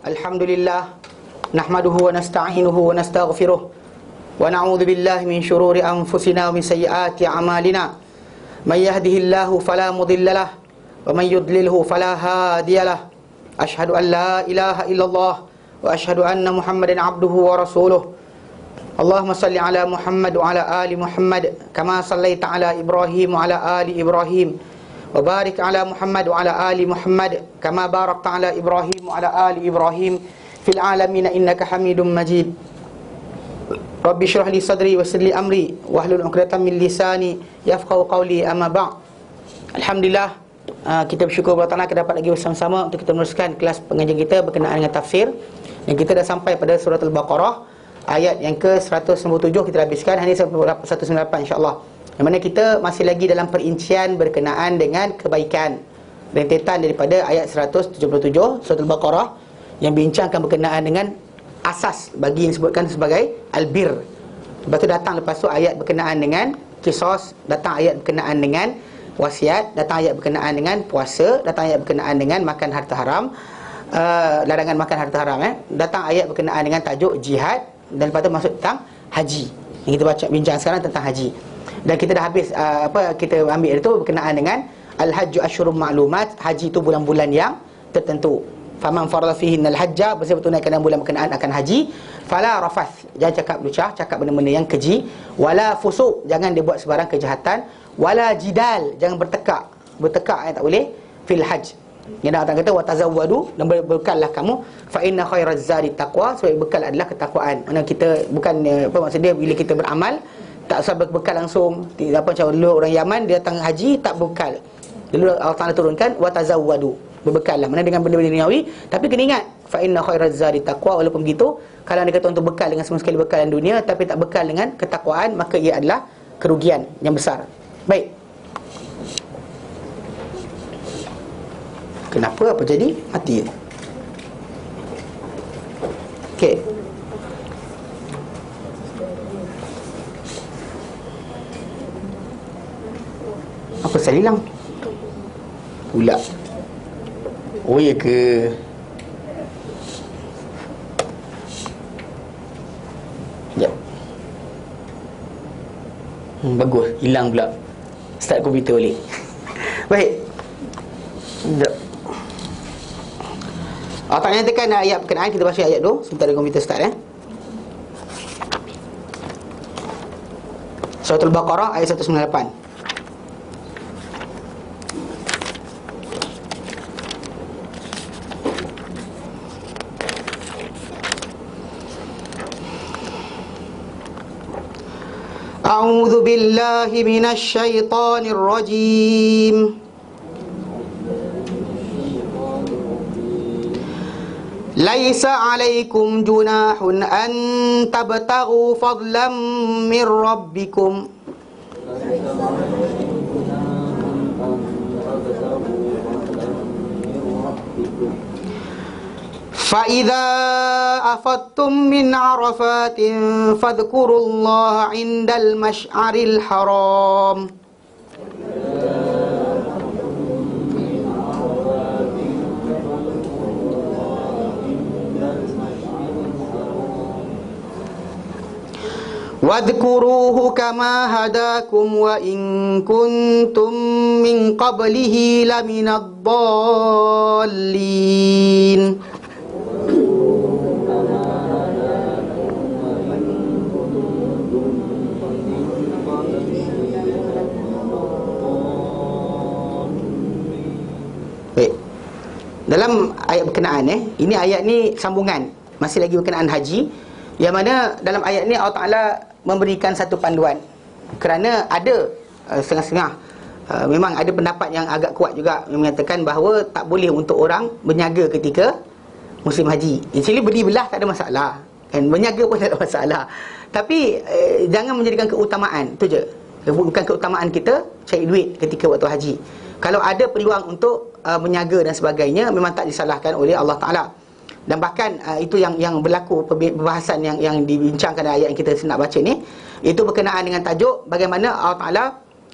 Alhamdulillah, nahmaduhu wa nasta'inuhu wa nastaghfiruh wa na'udzu billahi min shururi anfusina wa min sayyiati a'malina. May yahdihillahu fala mudilla lahu wa may yudlilhu fala hadiya lahu. Asyhadu an la ilaha illallah wa asyhadu anna Muhammadan abduhu wa rasuluh. Allahumma salli ala Muhammad wa ala ali Muhammad kama sallaita ala Ibrahim wa ala ali Ibrahim. Wa barik ala Muhammad wa ala ali Muhammad kama barakta ala Ibrahim wa ala ali Ibrahim fil alamin innaka Hamidum Majid. Rabbi shrah li sadri wa yassir li amri wahlul 'uqdatam min lisani yafqahu qawli, amma ba'd. Alhamdulillah, kita bersyukur kepada Allah kita dapat lagi bersama-sama untuk kita meneruskan kelas pengajian kita berkenaan dengan tafsir. Dan kita dah sampai pada surah Al-Baqarah ayat yang ke-197 kita habiskan. Hari ini 198 insya-Allah. Yang mana kita masih lagi dalam perincian berkenaan dengan kebaikan, rentetan daripada ayat 177 surah Al-Baqarah yang bincangkan berkenaan dengan asas bagi yang disebutkan sebagai albir. Lepas tu datang lepas tu ayat berkenaan dengan qisas, datang ayat berkenaan dengan wasiat, datang ayat berkenaan dengan puasa, datang ayat berkenaan dengan makan harta haram, larangan makan harta haram, datang ayat berkenaan dengan tajuk jihad, dan lepas tu masuk tentang haji. Yang kita baca bincang sekarang tentang haji. Dan kita dah habis kita ambil itu berkenaan dengan al-hajju asyhurum ma'lumat, haji itu bulan-bulan yang tertentu. Faman farada fihinnal hajja, bersama tunaikan bulan berkenaan akan haji. Fala rafath, jangan cakap lucah, cakap benda-benda yang keji. Wala fusuq, jangan dia buat sebarang kejahatan. Wala jidal, jangan bertekak yang tak boleh fil hajj. Yang datang kata wa tazawwadu, dan berbekallah kamu, fa inna khairaz zadi taqwa, sebab bekal adalah ketakwaan. Mana kita bukan apa maksud dia, bila kita beramal tak usah berbekal langsung. Apa macam dulu orang Yaman dia datang haji tak berbekal. Dulu Allah Taala turunkan wa tazawwadu, berbekallah. Mana dengan benda-benda duniawi, tapi kena ingat fa inna khairaz zadi taqwa. Walaupun begitu, kalau dia kata untuk bekal dengan semua sekali bekalan dunia tapi tak bekal dengan ketakwaan, maka ia adalah kerugian yang besar. Baik. Kenapa? Apa jadi? Mati. Okey. Apa saya hilang? Pula. Oh ya ke? Sekejap. Bagus, hilang pula. Start komputer balik. Baik. Sekejap. Allah Ta'ala nyatakan ayat berkenaan, kita baca ayat tu sebentar komputer start Surah Al-Baqarah ayat 198. A'udzu billahi minasy syaithanir rajim. Laisa 'alaikum junahun an tabtaghu fadlan min rabbikum. Fa idza afattum min 'arafatin fadhkurullaha 'indal masy'aril haram. Wadhkuruhu kama hadakum wa in kuntum min qablihi laminad dallin. Baik. Dalam ayat berkenaan ini ayat ni sambungan, masih lagi berkenaan haji, yang mana dalam ayat ni Allah Ta'ala memberikan satu panduan. Kerana ada setengah-setengah, memang ada pendapat yang agak kuat juga yang mengatakan bahawa tak boleh untuk orang berniaga ketika musim haji. Actually beli belah tak ada masalah, kan? Berniaga pun tak ada masalah. Tapi jangan menjadikan keutamaan, tu je. Bukan keutamaan kita cari duit ketika waktu haji. Kalau ada peluang untuk berniaga dan sebagainya, memang tak disalahkan oleh Allah Ta'ala. Dan bahkan itu yang berlaku perbahasan yang dibincangkan dalam ayat yang kita nak baca ni, itu berkenaan dengan tajuk bagaimana Allah Ta'ala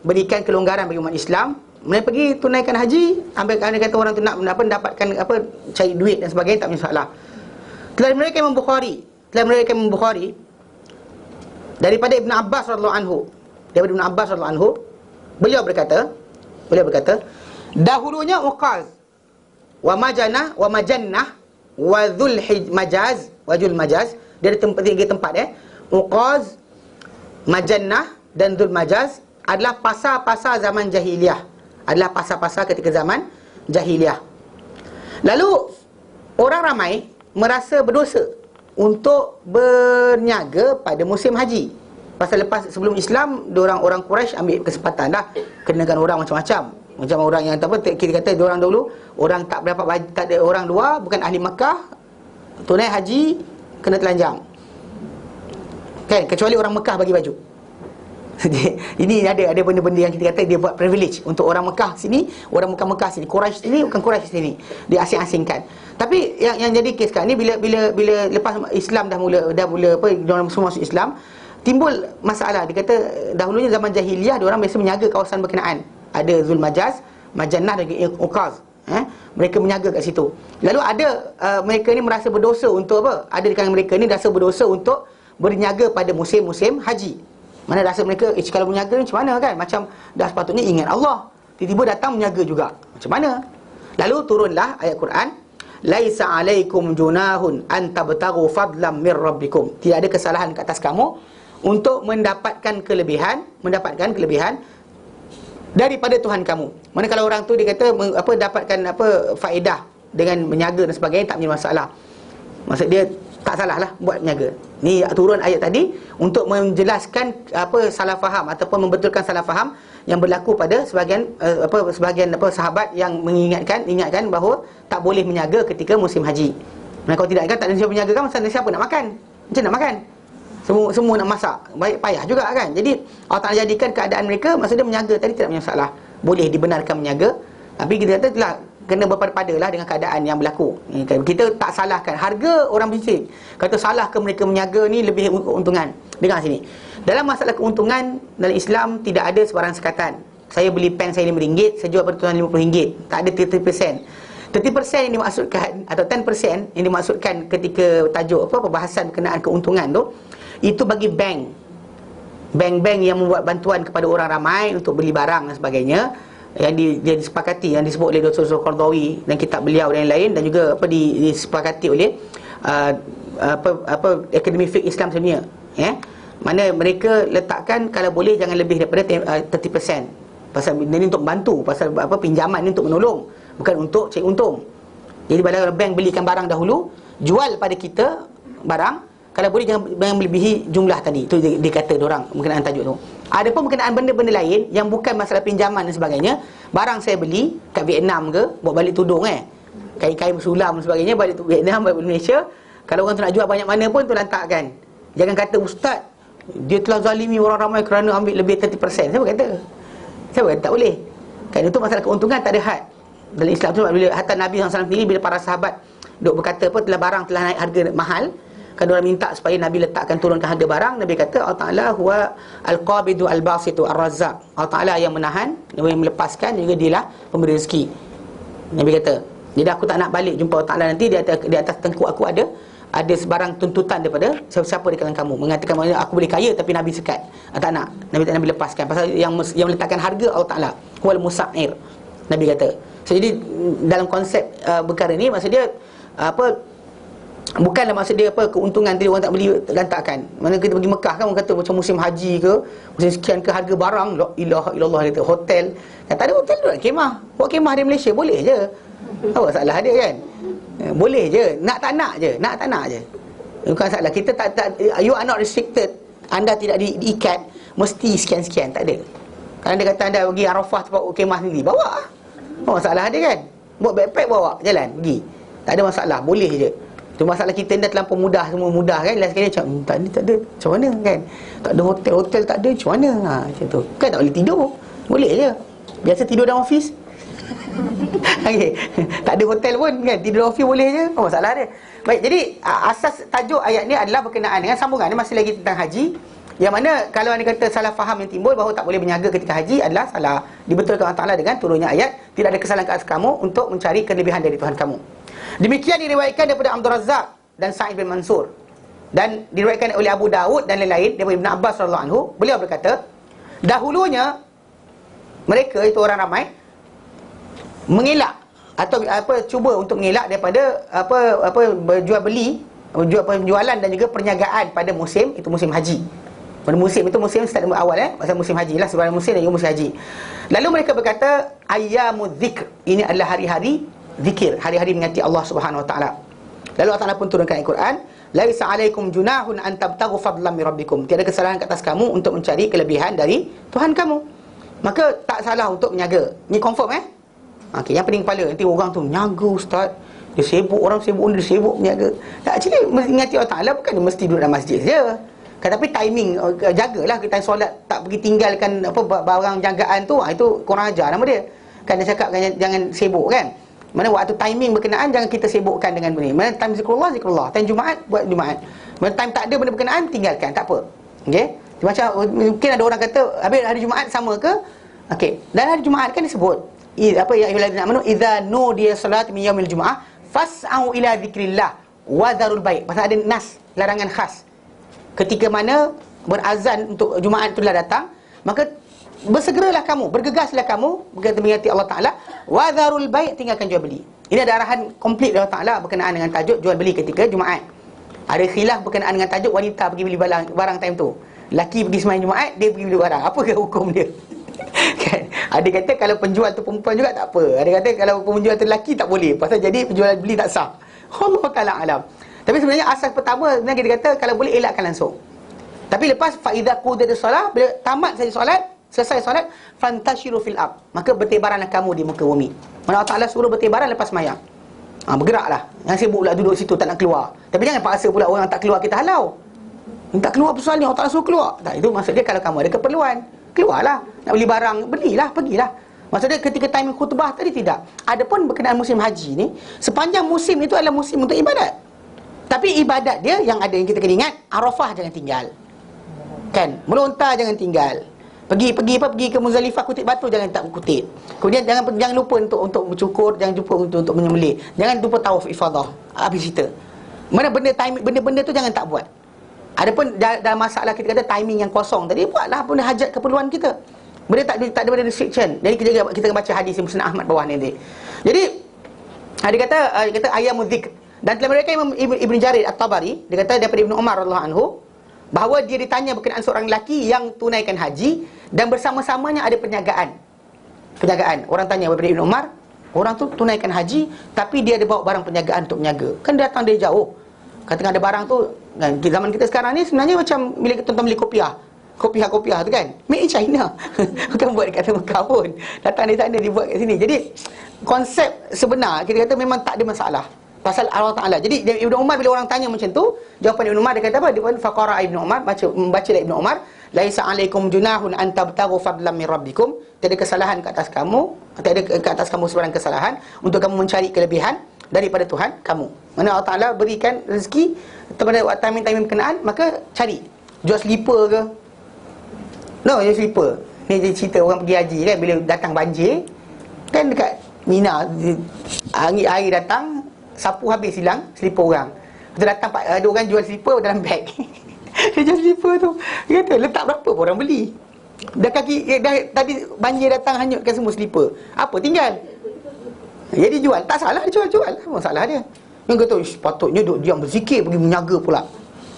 berikan kelonggaran bagi umat Islam. Mereka pergi tunaikan haji, ambil kata orang tu nak mendapatkan cari duit dan sebagainya, tak ada masalah. Telah meriwayatkan Imam Bukhari daripada Ibn Abbas radhiyallahu anhu. Daripada Ibn Abbas radhiyallahu anhu, beliau berkata, dahulunya Uqaz wa Majannah wa Dzul Majaz wa Dzul Majaz. Dia ada tiga tempat Uqaz, Majannah dan Dzul Majaz adalah pasar-pasar zaman jahiliah. Adalah pasar-pasar ketika zaman jahiliah. Lalu orang ramai merasa berdosa untuk berniaga pada musim haji. Pasal lepas sebelum Islam, orang Quraisy ambil kesempatan dah kenakan orang macam-macam. Macam orang yang kita kata orang dulu, orang tak ada orang luar, bukan ahli Makkah, tunai haji kena telanjang. Kan, kecuali orang Mekah bagi baju. Ini ada benda-benda yang kita kata dia buat privilege untuk orang Mekah sini, orang Mekah sini, Quraisy sini, bukan Quraisy sini. Dia asing-asingkan. Tapi yang jadi kes sekarang ni, bila lepas Islam dah mula orang semua masuk Islam, timbul masalah. Dia kata dahulunya zaman jahiliah dia orang biasa menjaga kawasan berkenaan. Ada Dzul Majaz, Majannah dan Uqaz. Mereka menjaga kat situ. Lalu ada mereka ni merasa berdosa untuk apa? Ada di kalangan mereka ni rasa berdosa untuk berniaga pada musim-musim haji. Mana rasa mereka kalau berniaga ni macam mana kan? Macam dah sepatutnya ingat Allah, tiba-tiba datang menjaga juga. Macam mana? Lalu turunlah ayat Quran, laisa alaikum junahun an tabtaghu fadlam mir rabbikum. Tidak ada kesalahan ke atas kamu untuk mendapatkan kelebihan daripada Tuhan kamu. Mana kalau orang tu dia kata dapatkan faedah dengan menyaga dan sebagainya, tak punya masalah. Maksud dia tak salah lah buat menyaga. Ni turun ayat tadi untuk menjelaskan salah faham ataupun membetulkan salah faham yang berlaku pada sebahagian sahabat yang ingatkan bahawa tak boleh menyaga ketika musim haji. Kalau tidak kan tak ada siapa menyaga kan, siapa nak makan? Macam nak makan? Semua nak masak, payah juga kan. Jadi Allah Ta'ala jadikan keadaan mereka, maksudnya menyaga tadi tidak punya masalah, boleh dibenarkan menyaga. Tapi kita kata telah kena berpada-padalah dengan keadaan yang berlaku. Kita tak salahkan harga orang bising. Kata salah ke mereka menyaga ni lebih keuntungan. Dengar sini, dalam masalah keuntungan dalam Islam tidak ada sebarang sekatan. Saya beli pen saya RM5, saya jual pada tuan RM50. Tak ada 30%. 30% yang dimaksudkan atau 10% yang dimaksudkan ketika tajuk perbahasan berkenaan keuntungan tu, itu bagi bank yang membuat bantuan kepada orang ramai untuk beli barang dan sebagainya, yang dia disepakati, yang disebut oleh Dr. Zulkardawi dan kitab beliau dan lain-lain, dan juga disepakati oleh Akademi Fiqh Islam Sedunia, mana mereka letakkan kalau boleh jangan lebih daripada 30%. Pasal ini untuk bantu, pasal pinjaman ni untuk menolong, bukan untuk cari untung. Jadi kalau bank belikan barang dahulu, jual pada kita barang, kalau boleh jangan melebihi jumlah tadi. Itu dia kata diorang berkenaan tajuk tu. Ada pun berkenaan benda-benda lain yang bukan masalah pinjaman dan sebagainya. Barang saya beli kat Vietnam ke, bawa balik tudung kain-kain bersulam dan sebagainya, balik tu Vietnam, balik Malaysia. Kalau orang tu nak jual banyak mana pun tu lantakkan. Jangan kata ustaz dia telah zalimi orang ramai kerana ambil lebih 30%. Siapa kata? Tak boleh. Kan itu masalah keuntungan tak ada had. Dalam Islam tu bila hatta Nabi SAW sendiri, bila para sahabat duk berkata telah barang telah naik harga mahal, kan orang minta supaya Nabi letakkan turunkan harga barang, Nabi kata Allah Ta'ala huwa al-qabidu al-basitu ar-razzaq. Allah Ta'ala yang menahan, yang melepaskan, juga dialah pemberi rezeki. Nabi kata, jadi aku tak nak balik jumpa Allah Ta'ala nanti di atas tengkuk aku ada sebarang tuntutan daripada siapa di kalangan kamu, mengatakan maksudnya aku boleh kaya tapi Nabi sekat. Tak nak, Nabi lepaskan. Pasal yang meletakkan harga Allah Ta'ala huwal musa'ir, Nabi kata. So, jadi dalam konsep perkara ni, maksud dia bukanlah maksud dia keuntungan tadi orang tak beli lantakkan. Mana kita pergi Mekah kan, orang kata macam musim haji ke, musim sekian ke, harga barang la ilaha illallah, kata hotel. Tak ada hotel tu, kemah. Buat kemah di Malaysia boleh je. Apa salah dia kan? Boleh je, nak tak nak je. Bukan salah. Kita tak you are not restricted. Anda tidak diikat mesti sekian-sekian, tak ada. Kalau dia kata anda pergi Arafah tempat kemah sendiri, bawa. Apa masalah dia kan? Buat backpack bawa, jalan pergi. Tak ada masalah, boleh je. Itu masalah kita dah terlampau mudah, semua mudah kan. Last sekali macam tak ada, macam mana kan? Tak ada hotel tak ada, macam mana? Macam tu. Kan tak boleh tidur. Boleh je. Biasa tidur dalam office. Okay. Tak ada hotel pun kan, tidur dalam office boleh je. Apa masalah dia? Baik, jadi asas tajuk ayat ni adalah berkenaan dengan sambungan ni masih lagi tentang haji. Yang mana kalau anda kata salah faham yang timbul bahawa tak boleh berniaga ketika haji adalah salah. Dibetulkan Allah Ta'ala dengan turunnya ayat, tidak ada kesalahan ke atas kamu untuk mencari kelebihan dari Tuhan kamu. Demikian diriwayatkan daripada Abdul Razzaq dan Sa'id bin Mansur. Dan diriwayatkan oleh Abu Daud dan lain-lain daripada Ibn Abbas radhiyallahu anhu, beliau berkata, dahulunya mereka itu orang ramai mengelak atau cuba untuk mengelak daripada berjual beli, penjualan dan juga perniagaan pada musim itu, musim haji. Pada musim itu, musim start awal pasal musim haji lah, sebenarnya musim dan juga musim haji. Lalu mereka berkata, ayyamudz dzikr, ini adalah hari-hari zikir, hari-hari mengingati Allah Subhanahu wa taala. Lalu Allah Taala pun turunkan Al-Quran, laisa alaikum junahun an tabtaghu fadlan min rabbikum, tiada kesalahan ke atas kamu untuk mencari kelebihan dari Tuhan kamu. Maka tak salah untuk menyaga. Ni confirm okey, yang pening kepala nanti orang tu menyaga ustaz, dia sibuk, orang sibuk, dia sibuk menyaga. Tak, actually mengingati Allah Taala bukan mesti duduk dalam masjid je. Tapi timing, jagalah kita solat, tak pergi tinggalkan barang jagaan tu, itu kurang ajar nama dia. Kan dia cakap jangan sibuk kan. Mana waktu timing berkenaan jangan kita sibukkan dengan benda ni. Mana time zikrullah, time Jumaat buat Jumaat. Mana time tak ada benda berkenaan tinggalkan, tak apa. Okey. Macam mungkin ada orang kata habis hari Jumaat sama ke? Okey. Dan hari Jumaat kan disebut ya ayyuhallazina amanu idza nudiya salat min yaumil jumu'ah fas'au ila dzikrillah wa dzarul bai'. Pasal ada nas larangan khas. Ketika mana berazan untuk Jumaat itulah datang, maka bersegeralah kamu, bergegaslah kamu berkata mengingati Allah Ta'ala, wa dharul bai', tinggalkan jual beli. Ini ada arahan komplit dari Allah Ta'ala berkenaan dengan tajuk jual beli ketika Jumaat. Ada khilaf berkenaan dengan tajuk wanita pergi beli barang time tu. Laki pergi sembahyang Jumaat, dia pergi beli barang. Apa ke hukum dia? Kan? Ada kata kalau penjual tu perempuan juga tak apa. Ada kata kalau penjual tu lelaki tak boleh, pasal jadi penjual beli tak sah. Allah Ta'ala alam. Tapi sebenarnya asas pertama sebenarnya dia kata kalau boleh elakkan langsung. Tapi lepas fa idza qudiyatis solah, bila tamat saja solat, selesai solat, fantashiru fil ard, maka bertebaranlah kamu di muka bumi. Mana Allah Taala suruh bertebaran lepas sembahyang. Bergeraklah. Jangan sibuk pula duduk situ tak nak keluar. Tapi jangan paksa pula orang tak keluar kita halau. Tak keluar pasal ni Allah Taala suruh keluar. Tak, itu maksud dia kalau kamu ada keperluan, keluarlah. Nak beli barang, belilah, pergilah. Maksudnya ketika timing khutbah tadi tidak. Adapun berkenaan musim haji ni, sepanjang musim itu adalah musim untuk ibadat. Tapi ibadat dia yang ada yang kita kena ingat, Arafah jangan tinggal. Kan? Melontar jangan tinggal. Pergi ke Muzdalifah kutip batu jangan tak kutip. Kemudian jangan lupa untuk mencukur, jangan lupa untuk menyembelih. Jangan lupa tawaf ifadah. Habis cerita. Mana benda-benda tu jangan tak buat. Adapun dalam masalah kita kata timing yang kosong tadi, buatlah benda hajat keperluan kita. Benda tak ada benda restriction. Jadi kita baca hadis Musnad Ahmad bawah ni nanti. Jadi dia kata ayyamudz dzikr. Dan dalam mereka Ibn Jarir At-Tabari, dia kata daripada Ibn Umar radhiyallahu anhu, bahawa dia ditanya berkenaan seorang lelaki yang tunaikan haji dan bersama-samanya ada perniagaan. Orang tanya daripada Ibn Umar, orang tu tunaikan haji tapi dia ada bawa barang perniagaan untuk berniaga. Kan datang dari jauh. Katakan ada barang tu, kan zaman kita sekarang ni sebenarnya macam milik tuan-tuan beli kopiah tu kan, made in China. Bukan buat dekat Mekah pun. Datang dari sana dibuat kat sini. Jadi konsep sebenar kita kata memang tak ada masalah pasal Allah Ta'ala. Jadi Ibn Umar bila orang tanya macam tu, jawapan Ibn Umar dia kata apa? Dia pun faqara Ibn Umar, membacalah Ibn Umar, laisa alaikum junahun an tabtaghu fadlan min rabbikum, tiada kesalahan ke atas kamu, tiada ke atas kamu sebarang kesalahan untuk kamu mencari kelebihan daripada Tuhan kamu. Mana Allah Ta'ala berikan rezeki pada timing berkenaan, maka cari. Jual slipper ke? No, jual slipper. Ni dia cerita orang pergi haji kan, bila datang banjir kan dekat Mina, air datang, sapu habis hilang slipper orang. Lepas datang ada orang jual slipper dalam beg. Dia jual slipper tu, dia kata letak berapa pun orang beli. Tadi banjir datang hanyutkan semua slipper. Apa tinggal? Jadi jual, tak salah dia jual. Apa masalah dia? Yang kata patutnya duduk diam berzikir, pergi menyaga pula.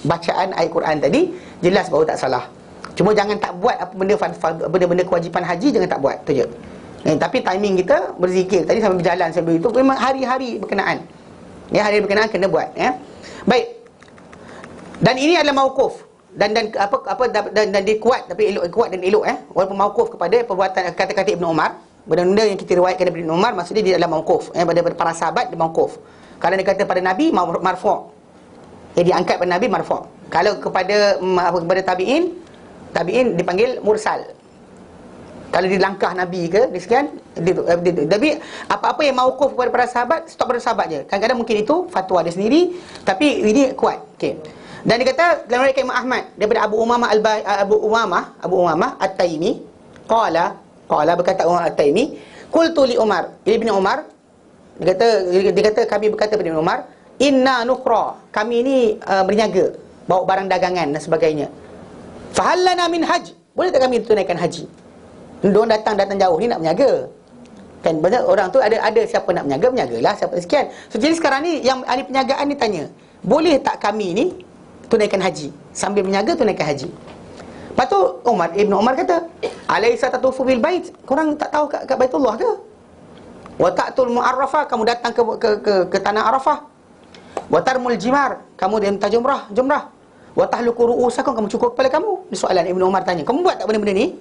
Bacaan ayat Quran tadi jelas bahawa tak salah. Cuma jangan tak buat apa benda-benda kewajipan haji, jangan tak buat tu je. Tapi timing kita berzikir tadi sambil berjalan sambil itu memang hari-hari berkenaan. Ya, hari berkenaan kena buat ya. Baik. Dan ini adalah mauquf dan dia kuat tapi kuat dan elok walaupun mauquf kepada perbuatan kata-kata Ibn Umar. Benda-benda yang kita riwayatkan daripada Ibn Umar maksudnya dia adalah mauquf pada para sahabat dia mauquf. Kalau dia kata pada Nabi marfu'. Dia diangkat pada Nabi marfu'. Kalau kepada tabi'in dipanggil mursal. Kalau di langkah Nabi ke, di sekian tapi apa-apa yang mauquf kepada para sahabat, stop pada sahabat je. Kadang-kadang mungkin itu fatwa dia sendiri, tapi ini kuat. Okey. Dan dia kata dalam riwayat Imam Ahmad daripada Abu Umamah At-Taimi, qala berkata Umar At-Taimi, qultu li Umar, Ibn Umar, dia kata kami berkata kepada Ibn Umar, inna nuqra, kami ni berniaga, bawa barang dagangan dan sebagainya. Fahal lana min haj, boleh tak kami tunaikan haji? Diorang datang jauh ni nak berniaga. Kan banyak orang tu ada siapa nak berniagalah, siapa sekian. So jadi sekarang ni yang ahli perniagaan ni tanya, boleh tak kami ni tunaikan haji? Sambil berniaga tunaikan haji. Lepas tu Ibn Umar kata, alaisa tatufu bil bait, korang tak tahu kat Baitullah ke? Wa ta'tul mu'arrafah, kamu datang ke tanah Arafah. Wa tarmul jimar, kamu dia minta jumrah. Wa tahluku ru'usakum, kamu cukur kepala kamu. Ini soalan Ibn Umar tanya, kamu buat tak benda-benda ni?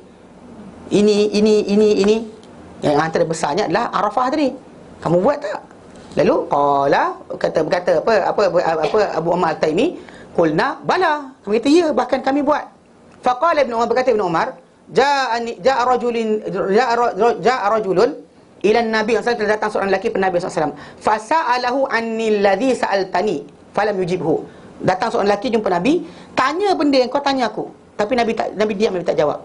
Ini yang antara besarnya adalah Arafah tadi, kamu buat tak? Lalu berkata apa Abu Umar Al-Taimi, qulna bala, kami kata ya, bahkan kami buat. Faqala Ibn Umar, berkata Ibn Umar, ja'a rajulun ila Nabi sallallahu alaihi wasallam, datang seorang lelaki kepada Nabi sallallahu alaihi wasallam, fasa'alahu anil ladzi sa'altani falam yujibhu. Datang seorang lelaki jumpa Nabi, tanya benda yang kau tanya aku, tapi Nabi diam, Nabi tak jawab.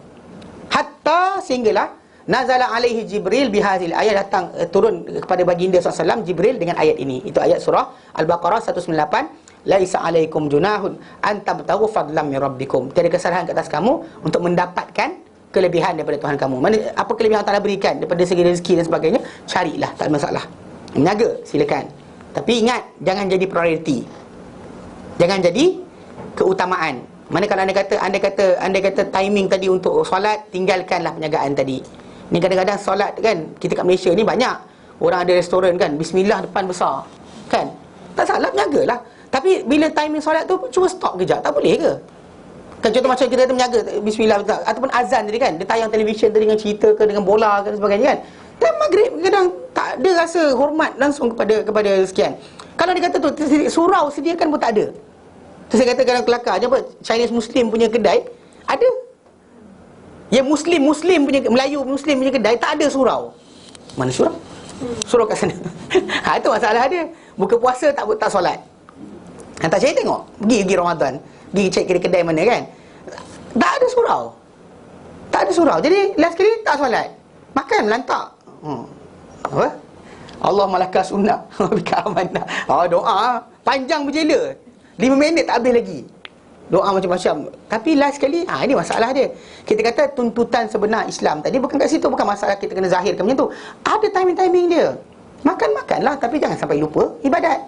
Hatta sehinggalah nazala alaihi Jibril bihazil ayat, datang turun kepada baginda SAW Jibril dengan ayat ini. Itu ayat surah Al-Baqarah 198, laisa alaikum junahun an tabtaghu fadlan min rabbikum. Tiada kesalahan ke atas kamu untuk mendapatkan kelebihan daripada Tuhan kamu. Mana apa kelebihan Allah berikan daripada segi rezeki dan sebagainya, carilah, tak ada masalah. Meniaga silakan, tapi ingat jangan jadi prioriti, jangan jadi keutamaan. Mana kalau anda kata timing tadi untuk solat, tinggalkanlah perniagaan tadi. Ni kadang-kadang solat kan, kita kat Malaysia ni banyak orang ada restoran kan, bismillah depan besar kan, tak salah, berniagalah. Tapi bila timing solat tu cuba stop kejap, tak boleh ke? Kan contoh macam kita kata berniaga, bismillah ataupun azan tadi kan, dia tayang televisyen tadi dengan cerita ke, dengan bola ke dan sebagainya kan. Dan maghrib kadang tak ada rasa hormat langsung kepada sekian. Kalau dia kata tu surau sediakan pun tak ada. Terus saya kata kadang kelakar je apa, Chinese Muslim punya kedai ada, yang Muslim punya, Melayu Muslim punya kedai tak ada surau. Mana surau? Surau kat sana. Itu masalah dia. Buka puasa tak solat. Hantar saya tengok, pergi Ramadan, pergi cek kedai mana kan, tak ada surau. Jadi last kali tak solat, makan melantak. Apa? Allah malaka sunnah bika amanah. Doa panjang berjela, 5 minit tak habis lagi, doa macam-macam. Tapi last sekali, ini masalah dia. Kita kata tuntutan sebenar Islam tadi bukan kat situ, bukan masalah kita kena zahirkan macam tu. Ada timing dia. Makanlah, tapi jangan sampai lupa ibadat.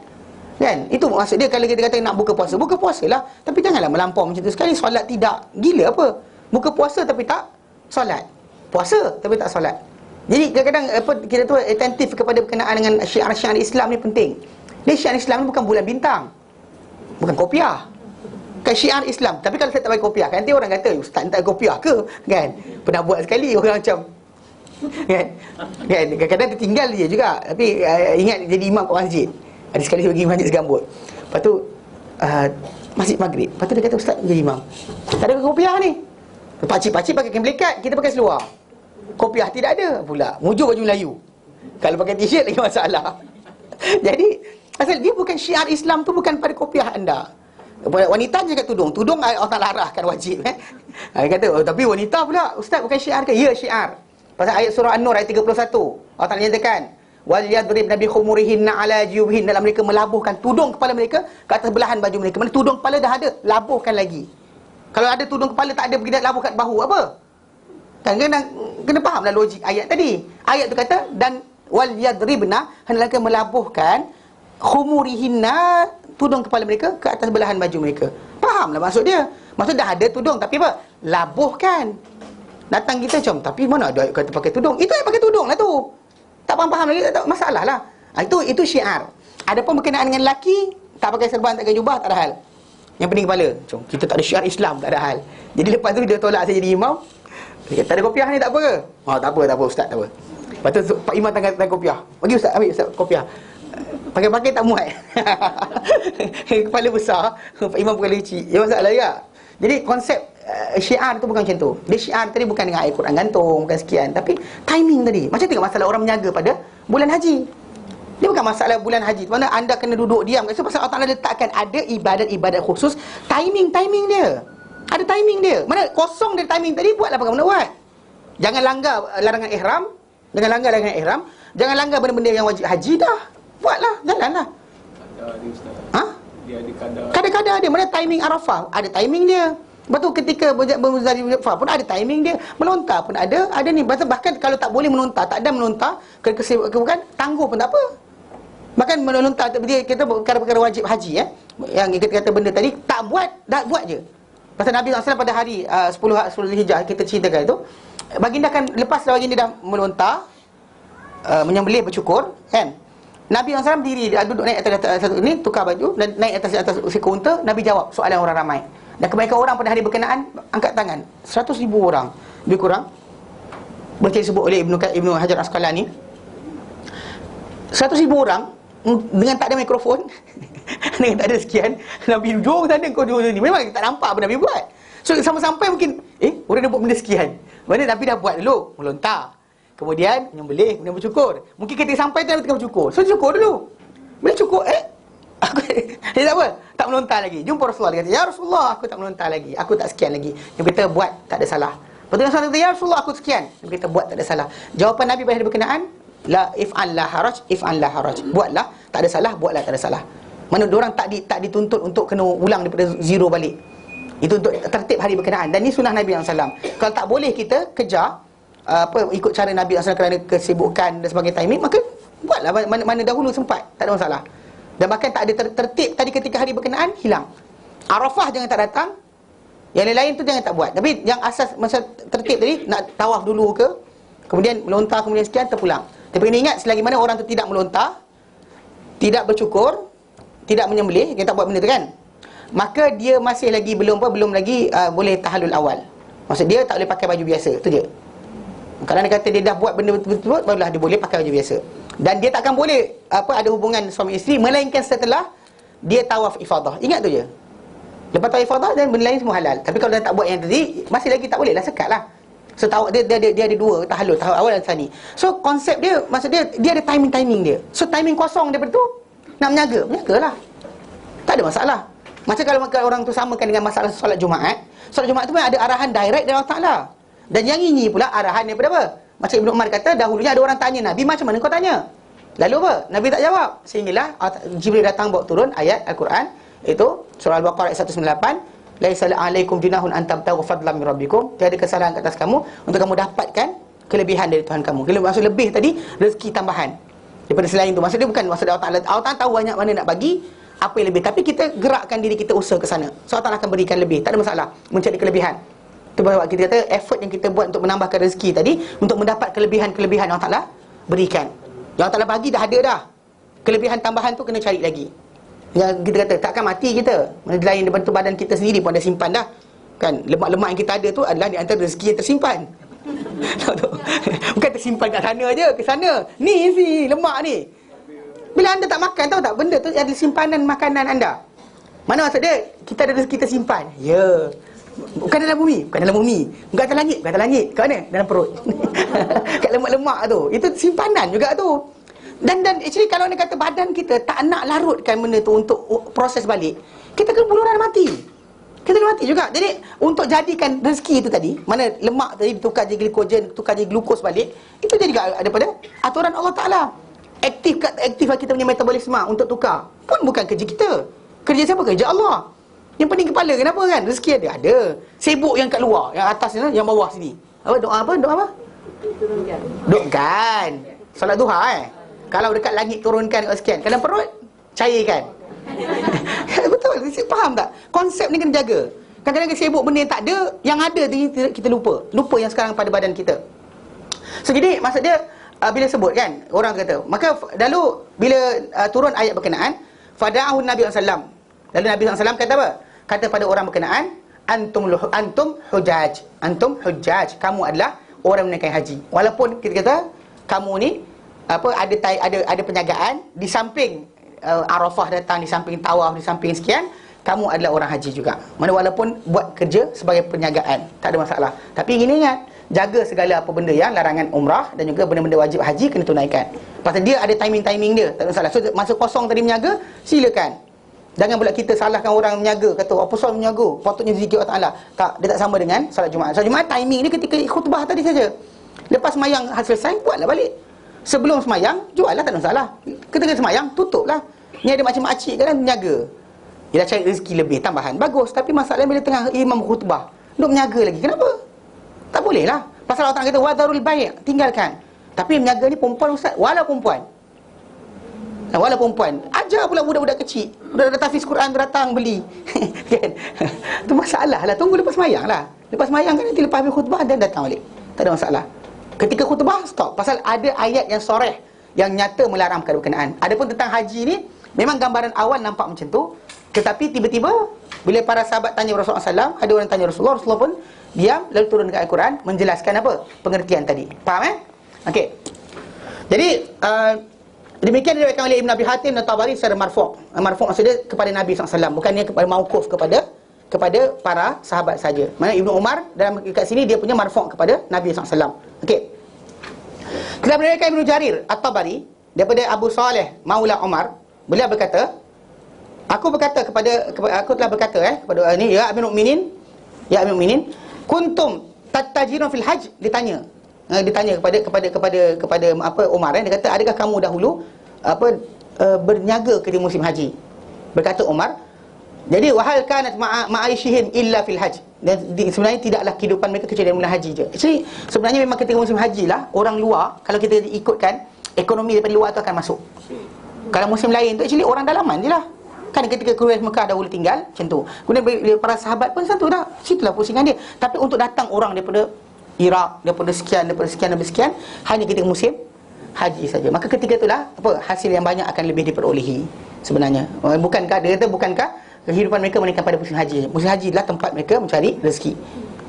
Kan? Itu maksud dia. Kalau kita kata nak buka puasalah, tapi janganlah melampau macam tu. Sekali solat tidak, gila apa? Buka puasa tapi tak solat, puasa tapi tak solat. Jadi kadang-kadang kita tu attentif kepada berkenaan dengan syiar-syiar Islam ni penting. Ni syiar Islam ni bukan bulan bintang, bukan kopiah. Kan syiar Islam. Tapi kalau saya tak pakai kopiah, kan nanti orang kata, ustaz tak pakai kopiah ke? Kan? Pernah buat sekali orang macam kan? Kadang-kadang tertinggal dia juga. Tapi ingat jadi imam kat masjid. Ada sekali pergi masjid Segambut. Lepas tu masjid maghrib. Lepas tu dia kata, ustaz jadi imam, tak ada kopiah ni. Pakcik-pakcik pakai kain melekat, kita pakai seluar. Kopiah tidak ada pula. Mujur baju Melayu. Kalau pakai t-shirt lagi masalah. Jadi asal dia bukan syiar Islam tu, bukan pada kopiah anda. Wanita cakap tudung Allah Ta'ala arahkan wajib. Dia kata, tapi wanita pula, ustaz bukan syiar ke? Ya, syiar. Pasal ayat surah An-Nur ayat 31, Allah Ta'ala nyatakan, wal yadribna bi khumurihinna ala jiyubihin, dalam mereka melabuhkan tudung kepala mereka ke atas belahan baju mereka. Mana tudung kepala dah ada, labuhkan lagi. Kalau ada tudung kepala tak ada, pergi nak labuh kat bahu apa? Kan kena fahamlah logik ayat tadi. Ayat tu kata, dan wal yadribna, hendaklah melabuhkan khumurihinna, tudung kepala mereka ke atas belahan baju mereka. Fahamlah maksud dia. Maksud dah ada tudung, tapi apa? Labuhkan. Datang kita macam, tapi mana ada ayat kata pakai tudung? Itu ayat pakai tudung lah tu. Tak faham lagi, tak masalah lah. Itu syiar. Adapun berkenaan dengan lelaki, tak pakai serban, tak pakai jubah, tak ada hal. Yang pening kepala, macam kita tak ada syiar Islam, tak ada hal. Jadi lepas tu dia tolak saya jadi imam. Dia kata, tak ada kopiah ni tak apa ke? Tak apa ustaz, tak apa. Lepas tu Pak Imam tangan kopiah. Bagi ustaz, ambil ustaz kopiah. Pakai-pakai tak muat. Kepala besar, Pak Imam kepala kecil. Ya masalah juga. Jadi konsep syiar tu bukan macam tu. Dia syiar tadi bukan dengan ayat Quran gantung, bukan sekian, tapi timing tadi. Macam tengok masalah orang menjaga pada bulan haji. Dia bukan masalah bulan haji, mana anda kena duduk diam. Sebab Allah Ta'ala letakkan ada ibadat-ibadat khusus, timing dia. Ada timing dia. Mana kosong dari timing tadi, buatlah apa kamu nak buat. Jangan langgar larangan ihram. Jangan langgar benda-benda yang wajib haji dah. Buatlah, jalanlah. kadar dia Ustaz. Ha? Dia ada kadar. Kadar-kadar dia. Mana timing Arafah? Ada timing dia. Betul, ketika Muzdalifah pun ada timing dia. Melontar pun ada ni. Bahkan kalau tak boleh melontar, tak ada melontar, bukan tangguh pun tak apa. Bahkan melontar dia, kita perkara-perkara wajib haji yang kita kata benda tadi tak buat, dah buat je. Pasal Nabi SAW pada hari 10 Zulhijjah kita ceritakan itu, baginda kan lepas baginda dah melontar, menyembelih, bercukur kan, Nabi SAW diri, dia duduk naik atas satu ni, tukar baju dan naik atas seekor unta. Nabi jawab soalan orang ramai. Dan kebanyakan orang pada hari berkenaan angkat tangan. 100,000 orang lebih kurang, boleh disebut oleh Ibnu Hajar Asqalani. 100,000 orang dengan tak ada mikrofon dengan tak ada sekian, Nabi jom sana, kau jom sini. Memang tak nampak apa Nabi buat. So sampai mungkin orang dah buat benda sekian, mana Nabi dah buat dulu, melontar, kemudian menyembelih, kemudian bercukur. Mungkin ketika sampai tu Nabi tengah bercukur, so cukur dulu. Bila cukur, dia tak apa, tak melontar lagi. Jumpa Rasulullah, dia kata, ya Rasulullah, aku tak melontar lagi, aku tak sekian lagi. Dia kata, buat, tak ada salah. Lepas tu Rasulullah kata, ya Rasulullah, aku sekian. Dia kata, buat, tak ada salah. Jawapan Nabi pada hari berkenaan, la if'an la haraj. Buatlah, tak ada salah, buatlah, tak ada salah. Mana diorang tak dituntut untuk kena ulang daripada zero balik. Itu untuk tertib hari berkenaan. Dan ni sunnah Nabi SAW. Kalau tak boleh kita kejar ikut cara Nabi SAW kerana kesibukan dan sebagainya timing, maka buatlah mana dahulu sempat, tak ada masalah. Dan bahkan tak ada tertib tadi ketika hari berkenaan, hilang. Arafah jangan tak datang, yang lain-lain tu jangan tak buat. Tapi yang asas masa tertib tadi, nak tawaf dulu ke, kemudian melontar, kemudian sekian, terpulang. Tapi kena ingat, selagi mana orang tu tidak melontar, tidak bercukur, tidak menyembelih, dia tak buat benda tu kan, maka dia masih lagi belum lagi boleh tahallul awal. Maksud dia tak boleh pakai baju biasa, tu je. Kalau dia kata dia dah buat benda betul-betul, barulah dia boleh pakai baju biasa. Dan dia takkan boleh ada hubungan suami isteri melainkan setelah dia tawaf ifadah. Ingat tu je. Lepas tawaf ifadah dan benda lain semua halal. Tapi kalau dia tak buat yang tadi, masih lagi tak boleh lah, sekat lah. So dia ada dua tahallul awal dan sani. So konsep dia, maksud dia ada timing dia. So timing kosong daripada tu nak menjagalah, tak ada masalah. Macam kalau orang tu samakan dengan masalah solat Jumaat. Solat Jumaat tu pun ada arahan direct dari Allah Ta'ala. Dan yang ini pula arahan daripada apa? Macam Ibn Umar kata, dahulunya ada orang tanya Nabi, macam mana kau tanya? Lalu apa? Nabi tak jawab. Sehinggalah Jibril datang bawa turun ayat Al-Quran, itu surah Al-Baqarah ayat 198, laisa alaikum junahun an tabtaghu fadlan min rabbikum. Tiada kesalahan ke atas kamu untuk kamu dapatkan kelebihan dari Tuhan kamu. Maksud lebih tadi, rezeki tambahan daripada selain itu. Maksud dia bukan, maksud Allah Ta'ala, Allah Ta'ala tahu banyak mana nak bagi, apa yang lebih, tapi kita gerakkan diri kita usaha ke sana. So Allah Ta'ala akan berikan lebih, tak ada masalah mencari kelebihan. Itu sebab kita kata effort yang kita buat untuk menambahkan rezeki tadi, untuk mendapat kelebihan-kelebihan yang Allah Ta'ala berikan. Yang Allah Ta'ala bagi dah ada dah. Kelebihan tambahan tu kena cari lagi. Yang kita kata takkan mati kita, mana lain daripada badan kita sendiri pun ada simpan dah. Kan lemak-lemak yang kita ada tu adalah di antara rezeki yang tersimpan. Bukan tersimpan kat sana aja, ke sana. Ni lemak ni. Bila anda tak makan, tahu tak, benda tu ada simpanan makanan anda. Mana maksud dia? Kita ada rezeki tersimpan. Ya. Bukan dalam bumi, bukan dalam bumi. Bukan atas langit, bukan atas langit. Kat mana? Dalam perut. Kat lemak-lemak tu. Itu simpanan juga tu. Dan actually kalau anda kata badan kita tak nak larutkan benda tu untuk proses balik, kita kena buluran mati. Kita kena mati juga. Jadi untuk jadikan rezeki itu tadi, mana lemak tadi ditukar jadi glikogen, tukar jadi glukos balik, itu jadi juga daripada aturan Allah Ta'ala. Aktif kita punya metabolisme untuk tukar pun bukan kerja kita. Kerja siapa? Kerja Allah. Yang pening kepala, kenapa kan? Rezeki ada. Sibuk yang kat luar, yang atas ni, yang bawah sini. Doa apa? Doakan. Solat duha Kalau dekat langit turunkan sekian, kalau perut cairkan. Betul, faham tak? Konsep ni kena jaga. Kadang-kadang sibuk benda yang tak ada, yang ada tu kita lupa yang sekarang pada badan kita. So jadi maksud dia, bila sebut kan, orang kata, maka lalu bila turun ayat berkenaan, fada'ahu Nabi SAW, lalu Nabi SAW kata apa? Kata pada orang berkenaan, antum hujaj, kamu adalah orang menaikkan haji. Walaupun kita kata kamu ni ada penjagaan di samping Arafah datang, di samping tawaf, di samping sekian, kamu adalah orang haji juga. Mana walaupun buat kerja sebagai penjagaan, tak ada masalah. Tapi gini ingat, jaga segala apa benda yang larangan umrah dan juga benda-benda wajib haji kena tunaikan. Pasal dia ada timing dia, tak ada masalah. So masa kosong tadi menjaga, silakan. Jangan pula kita salahkan orang menjaga, kata apa soal menjaga, patutnya zikir Allah Ta'ala. Tak, dia tak sama dengan solat Jumaat. Solat Jumaat timing dia ketika khutbah tadi saja. Lepas semayang selesai, buatlah balik. Sebelum semayang, jual lah, tak ada masalah. Ketika semayang, tutup lah. Ni ada makcik-makcik kan menjaga. Dia dah cari rezeki lebih tambahan. Bagus. Tapi masalahnya bila tengah imam khutbah, duk menjaga lagi. Kenapa? Tak boleh lah. Pasal Allah Ta'ala kata wadarul bai', tinggalkan. Tapi menjaga ni perempuan ustaz, walau perempuan. Walau perempuan, ajar pula budak-budak kecil. Budak-budak tahfiz Quran tu datang beli. Kan? Tu masalah lah. Tunggu lepas mayang lah. Lepas mayang kan nanti lepas habis khutbah dan datang balik. Tak ada masalah. Ketika khutbah stop. Pasal ada ayat yang soreh, yang nyata melarang perkara berkenaan. Adapun tentang haji ni, memang gambaran awal nampak macam tu. Tetapi tiba-tiba bila para sahabat tanya Rasulullah SAW, ada orang tanya Rasulullah, Rasulullah pun diam, lalu turun dekat Al-Quran menjelaskan apa? Pengertian tadi. Faham Okey. Jadi demikian diriwayatkan oleh Ibn Abi Hatim dan Tabari secara marfu'. Marfu' maksudnya kepada Nabi SAW, bukannya kepada mauquf kepada para sahabat saja. Mana Ibnu Umar dalam dekat sini dia punya marfu' kepada Nabi SAW. Okey. Kita meriwayatkan Ibnu Jarir At-Tabari daripada Abu Saleh Maula Umar, beliau berkata, aku telah berkata kepada ini, ya Amirul Mukminin, kuntum tattajirun fil hajj. Ditanya kepada Umar, dia kata, adakah kamu dahulu berniaga ketika musim haji? Berkata Umar, jadi wahal kanat ma'aishihim illa fil hajj. Dan sebenarnya tidaklah kehidupan mereka kecuali dalam bulan haji je. Actually sebenarnya memang ketika musim haji lah, orang luar, kalau kita ikutkan, ekonomi daripada luar tu akan masuk. Kalau musim lain tu actually orang dalaman je lah. Kan ketika Quraisy Mekah dahulu tinggal macam tu. Kemudian para sahabat pun satu dah. Situlah pusingan dia. Tapi untuk datang orang daripada Iraq, daripada sekian, hanya ketika musim haji saja. Maka ketika itulah hasil yang banyak akan lebih diperolehi sebenarnya. Bukankah kehidupan mereka meningkat pada musim haji. Musim haji adalah tempat mereka mencari rezeki.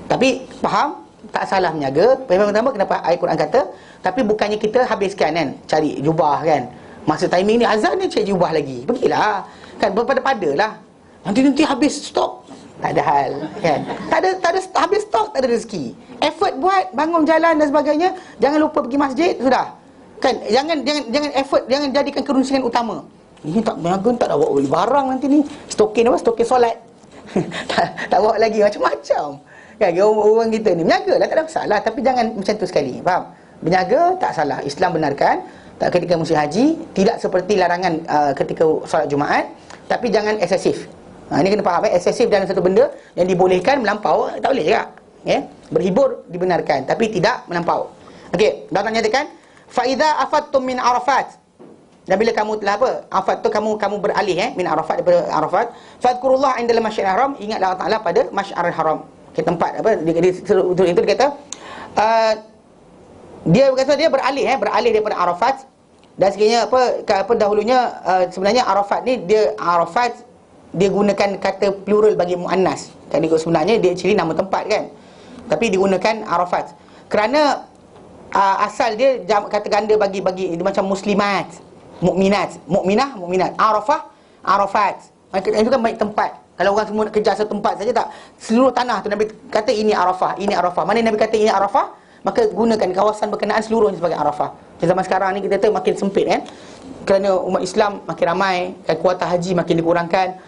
Tapi faham, tak salah menjaga. Memang pertama kenapa ayat Quran kata, tapi bukannya kita habiskan kan cari jubah kan. Masa timing ni azan ni cari jubah lagi. Pergilah. Kan berpada-padalah. Nanti habis stok. Tak ada hal kan. Tak ada habis stok, tak ada rezeki. Effort buat bangun jalan dan sebagainya, jangan lupa pergi masjid sudah. Kan jangan effort, jangan jadikan kerusikan utama. Ini tak tak bawa beli barang nanti ni. Stokin solat. tak bawa lagi macam-macam. Kan orang kita ni menjagalah, tak ada masalah, tapi jangan macam tu sekali. Faham? Berniaga tak salah. Islam benarkan tak ketika musim haji, tidak seperti larangan ketika solat Jumaat, tapi jangan eksesif. Ini kena faham, eksesif dalam satu benda yang dibolehkan melampau tak boleh juga. Berhibur dibenarkan, tapi tidak melampau. Okey, dah nyatakan fa idza afattum min Arafat. Dan bila kamu telah afat tu kamu beralih min Arafat, daripada Arafat, fadhkurullah indal masyaril haram, ingatlah Allah Taala pada masyaril haram. Tempat itu dia kata dia beralih daripada Arafat. Dan sekiranya dahulunya sebenarnya Arafat ni dia gunakan kata plural bagi muannas. Kan sebenarnya dia actually nama tempat kan. Tapi digunakan Arafat kerana asal dia kata ganda bagi dia macam muslimat, mukminat, Arafat. Itu kan banyak tempat. Kalau orang semua nak kejar satu tempat saja tak. Seluruh tanah tu Nabi kata ini Arafah. Mana Nabi kata ini Arafah, maka gunakan kawasan berkenaan seluruhnya sebagai Arafah. Zaman sekarang ni kita tahu makin sempit kan. Kerana umat Islam makin ramai, kuota haji makin dikurangkan.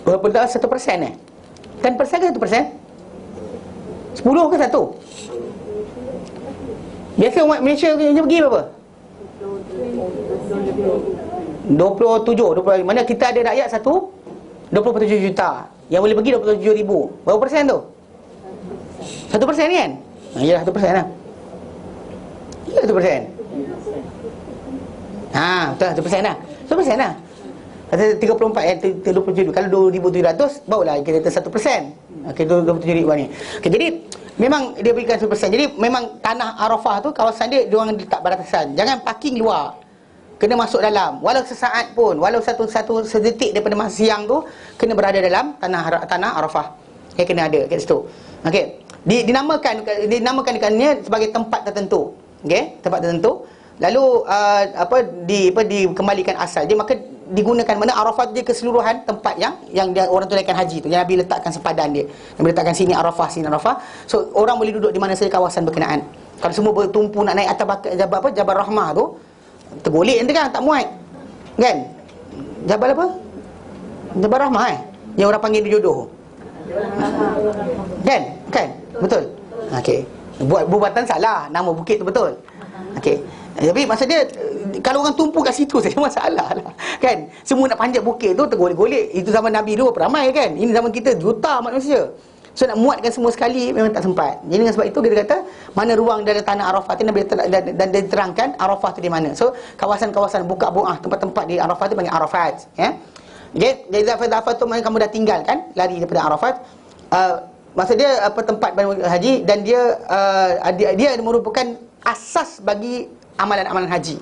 Berapa dah 1% 10% ke 1%? 10 ke 1? Biasa umat Malaysia pergi berapa? 27. Mana kita ada rakyat 27 juta. Yang boleh pergi 27 ribu. Berapa persen tu? 1% kan? Yalah 1% lah. Ya 1%. Betul 1% lah. 1% lah. Kata 34 27. Kalau 2,700 barulah kita kata 1%. Okey, 27 ribu ni. Okey, jadi memang dia berikan 1%. Jadi memang tanah Arafah tu kawasan dia diorang letak batasan. Jangan parking luar. Kena masuk dalam. Walau sesaat pun, walau satu sedetik daripada masa siang tu, kena berada dalam tanah Arafah. Kena ada kat situ. Okey. Dinamakan dekannya sebagai tempat tertentu. Okey, tempat tertentu. Lalu dikembalikan asal dia, maka digunakan mana Arafat dia keseluruhan tempat yang dia orang tunaikan haji tu, yang Nabi letakkan sepadan dia. Nabi letakkan sini Arafah. So orang boleh duduk di mana saja kawasan berkenaan. Kalau semua bertumpu nak naik atas Jabal Rahmah tu, tergolek nanti kan, tak muat. Kan? Jabal apa? Jabal Rahmah yang orang panggil dia jodoh. Kan? Betul. Okey. Buat perbuatan salah, nama bukit tu betul. Okey. Tapi maksud dia Kalau orang tumpu kat situ saja masalah lah, kan? Semua nak panjat bukit tu tergolek-golek. Itu zaman Nabi dulu ramai, kan? Ini zaman kita juta manusia. So nak muatkan semua sekali memang tak sempat. Jadi dengan sebab itu dia kata mana ruang dalam tanah Arafah tu, Nabi dan dia terangkan Arafah tu di mana. So kawasan-kawasan buka buah, tempat-tempat di Arafah tu panggil Arafat, ya. Okay? Jadi Arafat tu mana kamu dah tinggal, kan? Lari daripada Arafat. Maksud dia tempat haji, dan dia merupakan asas bagi amalan-amalan haji.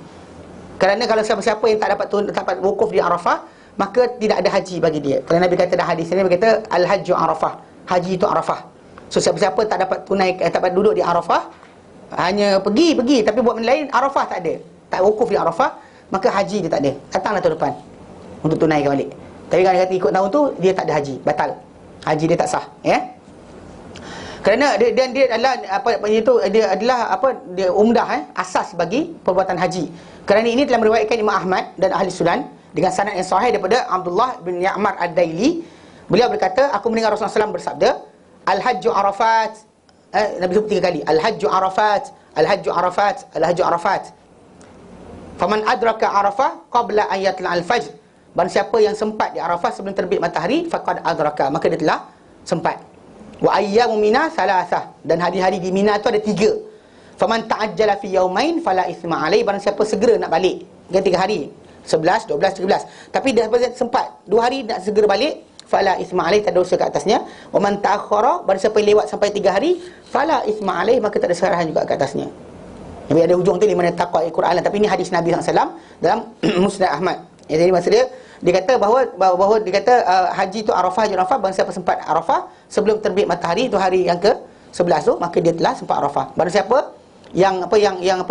Kerana kalau siapa-siapa yang tak dapat wukuf di Arafah, maka tidak ada haji bagi dia. Kerana Nabi kata dah hadis ini, Nabi kata al-hajju Arafah. Haji itu Arafah. So siapa-siapa tak dapat tak dapat duduk di Arafah, hanya pergi tapi buat benda lain, Arafah tak ada, tak wukuf di Arafah, maka haji dia tak ada. Datanglah tahun depan untuk tunaikan balik. Tapi kalau dia kata ikut tahun tu, dia tak ada haji, batal. Haji dia tak sah, ya. Kerana dia adalah dia umdah, asas bagi perbuatan haji. Kerana ini telah meriwayatkan Imam Ahmad dan ahli Sunan dengan sanad yang sahih daripada Abdullah bin Ya'mar Ad-Daili. Beliau berkata, aku mendengar Rasulullah SAW bersabda, Al-Hajju Arafat. Nabi sebut 3 kali, Al-Hajju Arafat, Al-Hajju Arafat, Al-Hajju Arafat. Faman adraka Arafah qabla an yatla al-fajr. Barang siapa yang sempat di Arafah sebelum terbit matahari, faqad adraka, maka dia telah sempat. Wa ayyamu Mina salasah, dan hari-hari di Mina tu ada 3. Faman ta'ajjala fi yaumain fala ithma alai. Barang siapa segera nak balik, kan 3 hari, 11, 12, 13. Tapi dia sempat 2 hari nak segera balik, fala ithma alaih, tak ada dosa ke atasnya. Wa man ta'akhkhara, barang siapa yang lewat sampai 3 hari, fala ithma alaih, maka tak ada kesalahan juga ke atasnya. Jadi ada hujung tu di mana taqwa al-Quran. Tapi ini hadis Nabi SAW dalam Musnad Ahmad. Jadi maksud dia kata bahawa dia kata haji tu Arafah, haji Arafah, barang siapa sempat Arafah sebelum terbit matahari, itu hari yang ke-11 tu, maka dia telah sempat Arafah. Barang siapa yang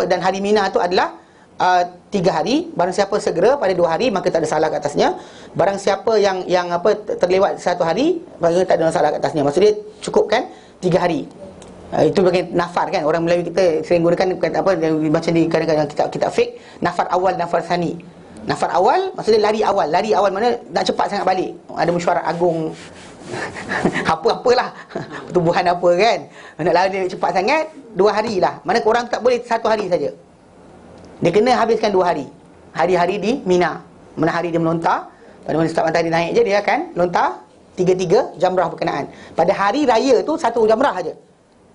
dan hari Mina tu adalah 3 hari, barang siapa segera pada 2 hari, maka tak ada salah ke atasnya. Barang siapa yang terlewat 1 hari, maka tak ada salah ke atasnya. Maksud dia cukup, kan, 3 hari. Itu bagian nafar, kan. Orang Melayu kita sering gunakan macam di kadang-kadang kitab fiqh, nafar awal, nafar sani. Nafar awal maksudnya lari awal mana nak cepat sangat balik. Ada mesyuarat agung apa-apalah pertubuhan apa, kan, nak lari cepat sangat, 2 hari lah. Mana orang tak boleh 1 hari saja, dia kena habiskan 2 hari. Hari-hari di Mina, mana hari dia melontar, pada mana start matahari naik je, dia akan lontar 3 jamrah berkenaan. Pada hari raya tu 1 jamrah saja,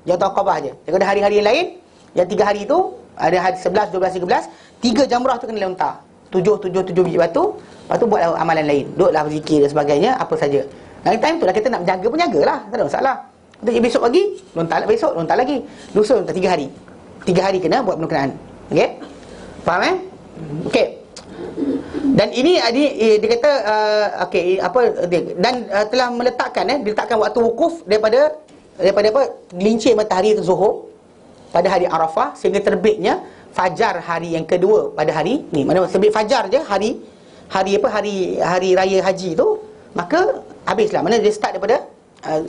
Jamratul Aqabah aja. Jadi ada hari-hari yang lain, yang 3 hari tu, ada hari 11, 12, 13, 3 jamrah tu kena lontar. 7 biji batu. Lepas tu buatlah amalan lain, duduklah berzikir dan sebagainya, apa saja. Dalam time tu lah kita nak berjaga pun jagalah, tak ada masalah. Jadi besok pagi lontar, besok lontar lagi, lusa lontar 3 hari. 3 hari kena buat berkenaan. Okey? Faham, okey. Dan ini dia kata telah diletakkan waktu wukuf daripada gelincir matahari ke Zuhur pada hari Arafah sehingga terbitnya fajar hari yang kedua pada hari ni. Mana terbit fajar je hari raya haji tu, maka habislah. Mana dia start daripada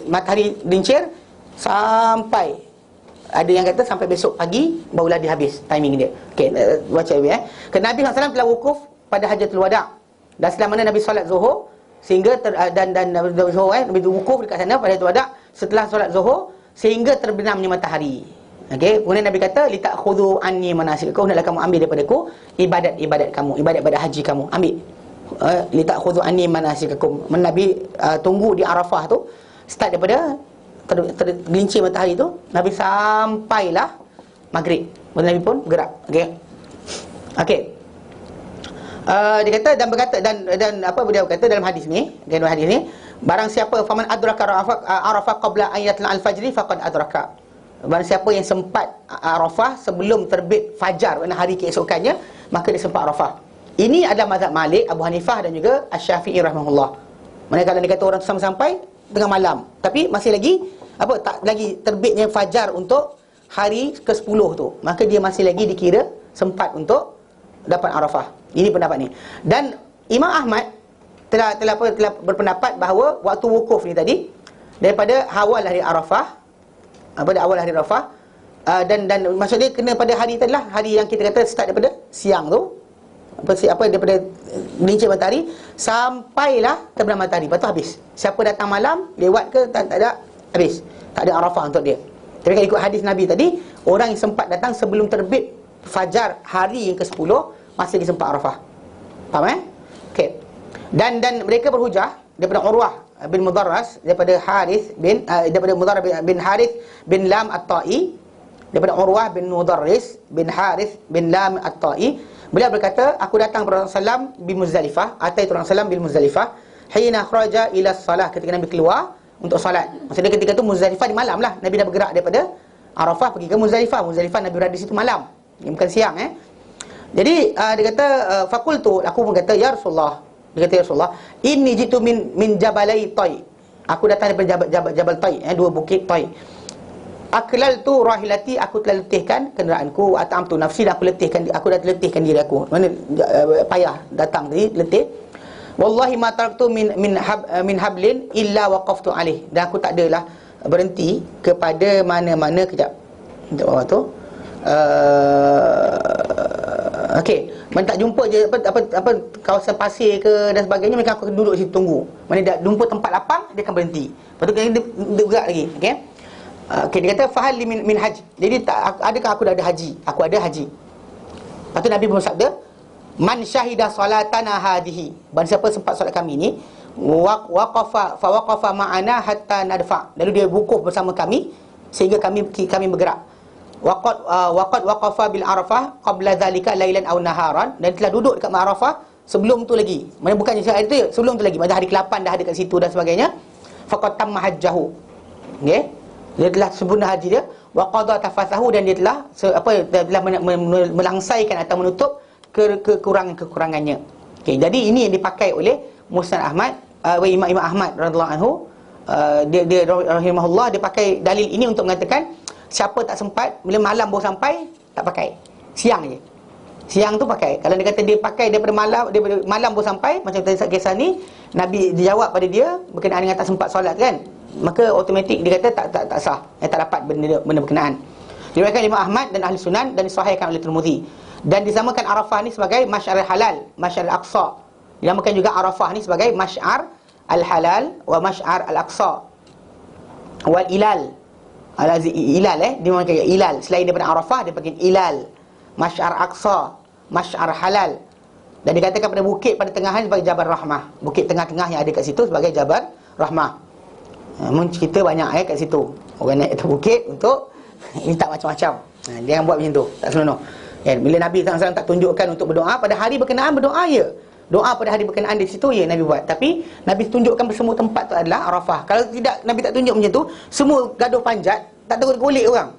matahari gelincir sampai, ada yang kata sampai besok pagi barulah dia habis timing dia. Okey, baca ya. Nabi SAW telah wukuf pada Hajatul Wada', dan setelah mana Nabi solat Zuhur sehingga dan Zuhur, Nabi wukuf dekat sana pada Hajatul Wada' setelah solat Zuhur sehingga terbenamnya matahari. Okey, kemudian Nabi kata litakhudhu anni manasikakum, hendaklah kamu ambil daripada-Ku ibadat kamu, ibadat haji kamu, ambil. Litakhudhu anni manasikakum. Nabi tunggu di Arafah tu, start daripada tergelincir matahari tu, Nabi sampailah maghrib, Nabi pun gerak. Okey. Dia kata dan apa beliau kata dalam hadis ni, barang siapa faman adraka Arafah qabla an yatla al-fajri faqad adraka. Barang siapa yang sempat Arafah sebelum terbit fajar, pada hari keesokannya, maka dia sempat Arafah. Ini adalah mazhab Malik, Abu Hanifah dan juga Asy-Syafi'i rahimahullah. Mana kalau dia kata orang sampai tengah malam, tapi masih lagi tak lagi terbitnya fajar untuk hari ke-10 tu, maka dia masih lagi dikira sempat untuk dapat Arafah. Ini pendapat ni. Dan Imam Ahmad telah berpendapat bahawa waktu wukuf ni tadi daripada awal hari Arafah, pada awal hari Arafah, dan maksudnya kena pada hari tadilah, hari yang kita kata start daripada siang tu, daripada gelincir matahari sampailah terbenam matahari, lepas tu habis. Siapa datang malam lewat ke tak ada, habis, tak ada Arafah untuk dia. Tapi kalau ikut hadis Nabi tadi, orang yang sempat datang sebelum terbit fajar hari yang ke-10, masih lagi sempat Arafah. Faham Okey. Dan mereka berhujah daripada Urwah bin Mudarras, daripada Mudarras bin Harith bin Lam At-Ta'i, daripada Urwah bin Mudarris bin Harith bin Lam At-Ta'i. Beliau berkata, aku datang kepada Rasulullah SAW di Muzdalifah, ataitu Rasulullah bil Muzdalifah hina kharaja ila salah, ketika Nabi keluar untuk solat. Maksudnya ketika tu Muzdalifah di malam lah, Nabi dah bergerak daripada Arafah pergi ke Muzdalifah. Muzdalifah Nabi berada di situ malam, bukan siang. Jadi dia kata, fakultu, aku pun kata, ya Rasulullah, dia kata, ya Rasulullah, inni jitu min jabalai Tai, aku datang daripada Jabal Tai, dua bukit Tai. Aklal tu rahilati, aku telah letihkan kenderaanku, atamtu nafsi, dan aku dah letihkan diri aku. Mana payah datang tadi, letih. Wallahi ma taraktu min hablin illa waqaftu alaih, dan aku tak adalah berhenti kepada mana-mana. Kejap bawah tu. Okey, mana tak jumpa je apa kawasan pasir ke dan sebagainya, mereka akan duduk situ tunggu. Mana dah jumpa tempat lapang, dia akan berhenti. Lepas tu dia bergerak lagi. Okey. Okey, dia kata fahal min haji. Jadi adakah aku dah ada haji? Aku ada haji. Lepas tu Nabi bersabda, man syahida salatana hadhihi, barang siapa sempat solat kami ni, waqafa ma'ana hatta nadfa, lalu dia wukuf bersama kami sehingga kami bergerak. Waqad waqafa bil Arafah qabla dhalika lailan aw naharan, dan telah duduk dekat Arafah sebelum tu lagi. Mana bukannya hari tu, sebelum tu lagi, pada hari ke-8 dah ada kat situ dan sebagainya. Faqad tamma hajjahu. Okey, dia telah sempurna haji dia. Wa qada tafathahu, dan dia telah melangsaikan atau menutup kekurangannya. Okey, jadi ini yang dipakai oleh Musnad Ahmad, Imam Ahmad radhiyallahu anhu. Dia rahimahullah, dia pakai dalil ini untuk mengatakan siapa tak sempat, bila malam baru sampai, tak pakai. Siang je. Siang tu pakai. Kalau dia kata dia pakai daripada malam baru sampai, macam tadi kisah ni, Nabi dijawab pada dia berkenaan dengan tak sempat solat kan, maka automatik dia kata tak sah, tak dapat benda berkenaan. Diriwayatkan Imam Ahmad dan Ahli Sunan, dan disahihkan oleh Tirmizi. Dan disamakan Arafah ni sebagai Masy'ar al-Halal, Masy'ar al-Aqsa. Dinamakan juga Arafah ni sebagai Masy'ar al-Halal wa Masy'ar al-Aqsa. Wal Ilal. Ilal dinamakan Ilal. Selain daripada Arafah, dia panggil Ilal. Masy'ar Aqsa, Masy'ar Halal. Dan dikatakan pada bukit pada tengah ni sebagai Jabal Rahmah. Bukit tengah-tengah yang ada kat situ sebagai Jabal Rahmah. Cerita banyak kat situ. Orang naik atas bukit untuk minta macam-macam. Dia yang buat macam tu, tak senonoh. Bila Nabi SAW tak tunjukkan untuk berdoa pada hari berkenaan, berdoa ya. Doa pada hari berkenaan di situ ya Nabi buat. Tapi Nabi tunjukkan semua tempat tu adalah Arafah. Kalau tidak, Nabi tak tunjuk macam tu, semua gaduh panjat, tak tahu golek orang.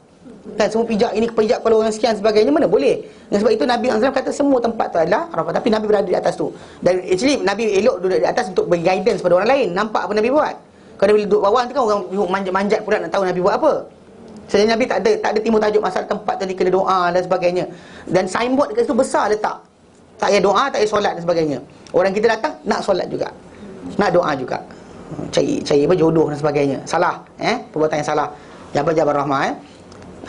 Kan semua pijak ini pijak kepala orang sekian sebagainya, mana boleh. Dan sebab itu Nabi SAW kata semua tempat tu adalah Arafah. Tapi Nabi berada di atas tu. Dan actually Nabi elok duduk di atas untuk bagi guidance pada orang lain. Nampak apa Nabi buat. Kalau Nabi duduk bawah tu kan orang manjat-manjat pula nak tahu Nabi buat apa. Sebenarnya Nabi tak ada timbul tajuk masalah tempat tadi kena doa dan sebagainya. Dan signboard dekat situ besar letak. Tak payah doa, tak payah solat dan sebagainya. Orang kita datang nak solat juga, nak doa juga, cari apa jodoh dan sebagainya. Salah, perbuatan yang salah. Jabal Rahmah.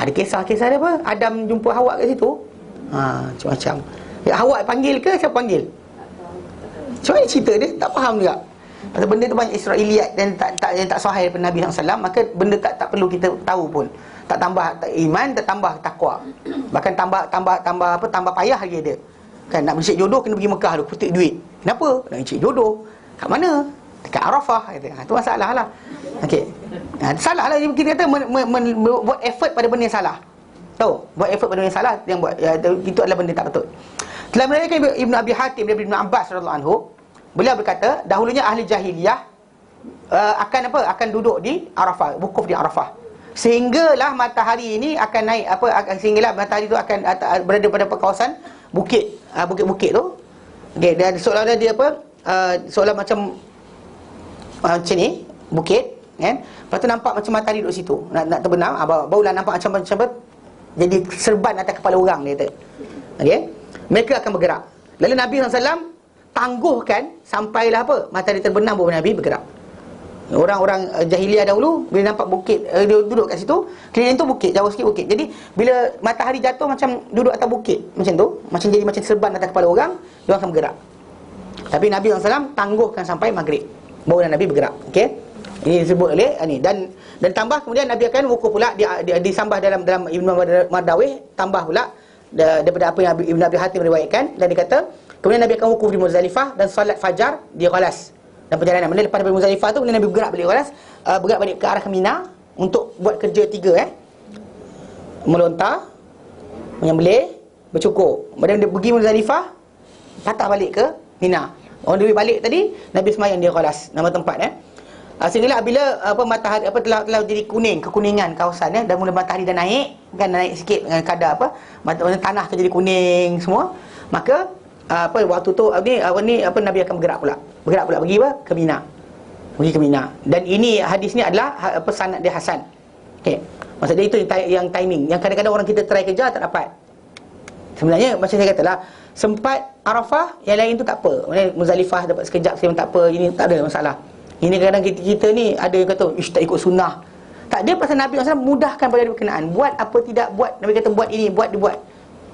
Ada kisah dia apa? Adam jumpa Hawa kat situ. Macam-macam. Hawa panggil ke siapa panggil? Macam mana cerita dia? Tak faham juga. Pasal benda tu banyak Israiliyat dan tak sahih daripada Nabi SAW. Maka benda tak perlu kita tahu pun. Tak tambah iman, tak tambah takwa. Bahkan tambah payah lagi dia. Kan nak mencari jodoh kena pergi Mekah tu, kutip duit. Kenapa? Nak mencari jodoh. Kat mana? Dekat Arafah kata. Itu masalah lah. Okey. Salah lah kita kata buat effort pada benda yang salah. Tahu? Buat effort pada benda yang salah yang buat itu adalah benda tak betul. Telah meriwayatkan Ibnu Abi Hatim daripada Ibnu Abbas radhiyallahu anhu, beliau berkata, dahulunya ahli jahiliyah akan duduk di Arafah, wukuf di Arafah. Sehinggalah matahari ini akan naik sehinggalah matahari itu akan berada pada kawasan bukit-bukit tu. Okey, dan seolah-olah dia seolah macam ni bukit kan. Lepas tu nampak macam matahari duduk situ. Nak terbenam, barulah nampak macam jadi serban atas kepala orang dia kata. Okey. Mereka akan bergerak. Lalu Nabi SAW tangguhkan sampailah matahari terbenam baru Nabi bergerak. Orang-orang jahiliah dahulu bila nampak bukit, dia duduk kat situ, keliling tu bukit, jauh sikit bukit. Jadi bila matahari jatuh macam duduk atas bukit macam tu, macam jadi macam serban atas kepala orang, dia akan bergerak. Tapi Nabi SAW tangguhkan sampai maghrib, baru Nabi bergerak. Okey. Ini disebut oleh ni, dan tambah kemudian Nabi akan wukuf pula, disambah dalam Ibnu Mardawih, tambah pula daripada apa yang Ibn Abi Hatim meriwayatkan, dan dia kata kemudian Nabi akan wukuf di Muzdalifah dan solat fajar di Ghalas. Dan perjalanan mana lepas daripada Muzdalifah tu kemudian Nabi bergerak balik Ghalas, bergerak balik ke arah Mina untuk buat kerja 3 melontar, menyembelih, bercukur. Kemudian dia pergi Muzdalifah, patah balik ke Mina. On the way balik tadi Nabi semayang di Ghalas, nama tempat sehinggalah bila matahari telah jadi kekuningan kawasan dan mula matahari dah naik, kan naik sikit dengan kadar tanah tu jadi kuning semua, maka waktu tu Nabi akan bergerak pula pergi ke Mina. Pergi ke Mina. Dan ini hadis ni adalah sanad dia hasan. Okey. Maksudnya itu yang timing. Yang kadang-kadang orang kita try kejar tak dapat. Sebenarnya macam saya katalah, sempat Arafah, yang lain tu tak apa. Muzdalifah dapat sekejap tak apa, ini tak ada masalah. Ini kadang-kadang kita ni ada yang kata tak ikut sunnah. Tak ada, pasal Nabi SAW mudahkan pada berkenaan. Buat apa tidak buat. Nabi kata buat ini, buat dibuat.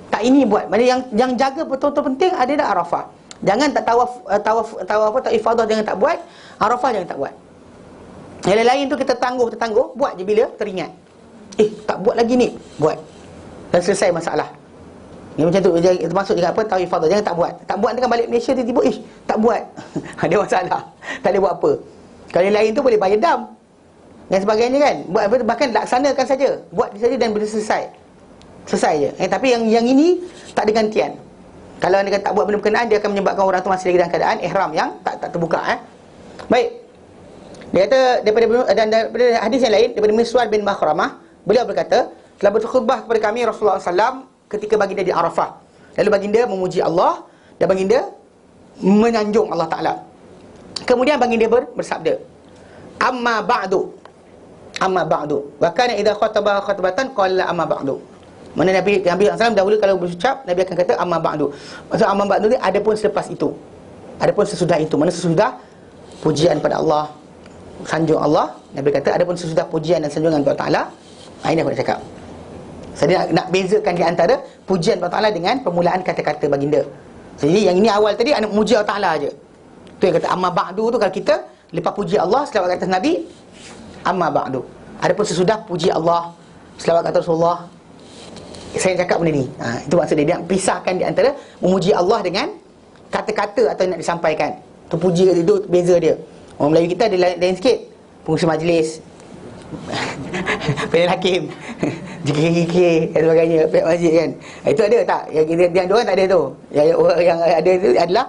Tak ini buat. Maksudnya yang jaga betul-betul penting adalah Arafah. Jangan tak tawaf ifadah jangan tak buat, Arafah jangan tak buat. Yang lain tu kita tangguh, buat je bila teringat. Tak buat lagi ni, buat. Dan selesai masalah. Yang macam tu, termasuk juga tawaf ifadah jangan tak buat. Tak buat dengan balik Malaysia tiba-tiba tak buat. Ada masalah. Tak boleh buat apa. Kalau yang lain tu boleh bayar dam dan sebagainya kan. Buat apa, bahkan laksanakan saja. Buat saja dan boleh selesai je. Tapi yang ini tak ada gantian. Kalau anda kata tak buat benda berkenaan, dia akan menyebabkan orang tu masih lagi dalam keadaan ihram yang tak terbuka. Baik. Dia kata daripada hadis yang lain, daripada Miswar bin Makhramah, beliau berkata, telah berkhutbah kepada kami Rasulullah SAW ketika baginda di Arafah. Lalu baginda memuji Allah dan baginda menyanjung Allah Ta'ala. Kemudian baginda bersabda, amma ba'du wa kana idza khataba khatbatan qala amma ba'du. Mana Nabi SAW dahulu kalau berucap, Nabi akan kata amma ba'du. Maksud amma ba'du ni ada pun selepas itu, ada pun sesudah itu. Mana sesudah pujian pada Allah, sanjung Allah, Nabi kata ada pun sesudah pujian dan sanjungan Allah Ta'ala. Ini aku nak cakap. Saya nak bezakan di antara pujian Allah Ta'ala dengan permulaan kata-kata baginda. Jadi yang ini awal tadi anak muji Allah Ta'ala je. Tu yang kata amma ba'du tu, kalau kita lepas puji Allah selawat kata Nabi, amma ba'du. Adapun sesudah puji Allah, selawat kata Rasulullah, saya cakap benda ni. Itu maksud dia pisahkan di antara memuji Allah dengan kata-kata atau yang nak disampaikan. Tu puji itu beza dia. Orang Melayu kita ada lain sikit. Pengurusi majlis, Pilihan Hakim, JKK dan sebagainya, pihak masjid kan. Itu ada tak? Yang diorang tak ada tu. Yang ada itu adalah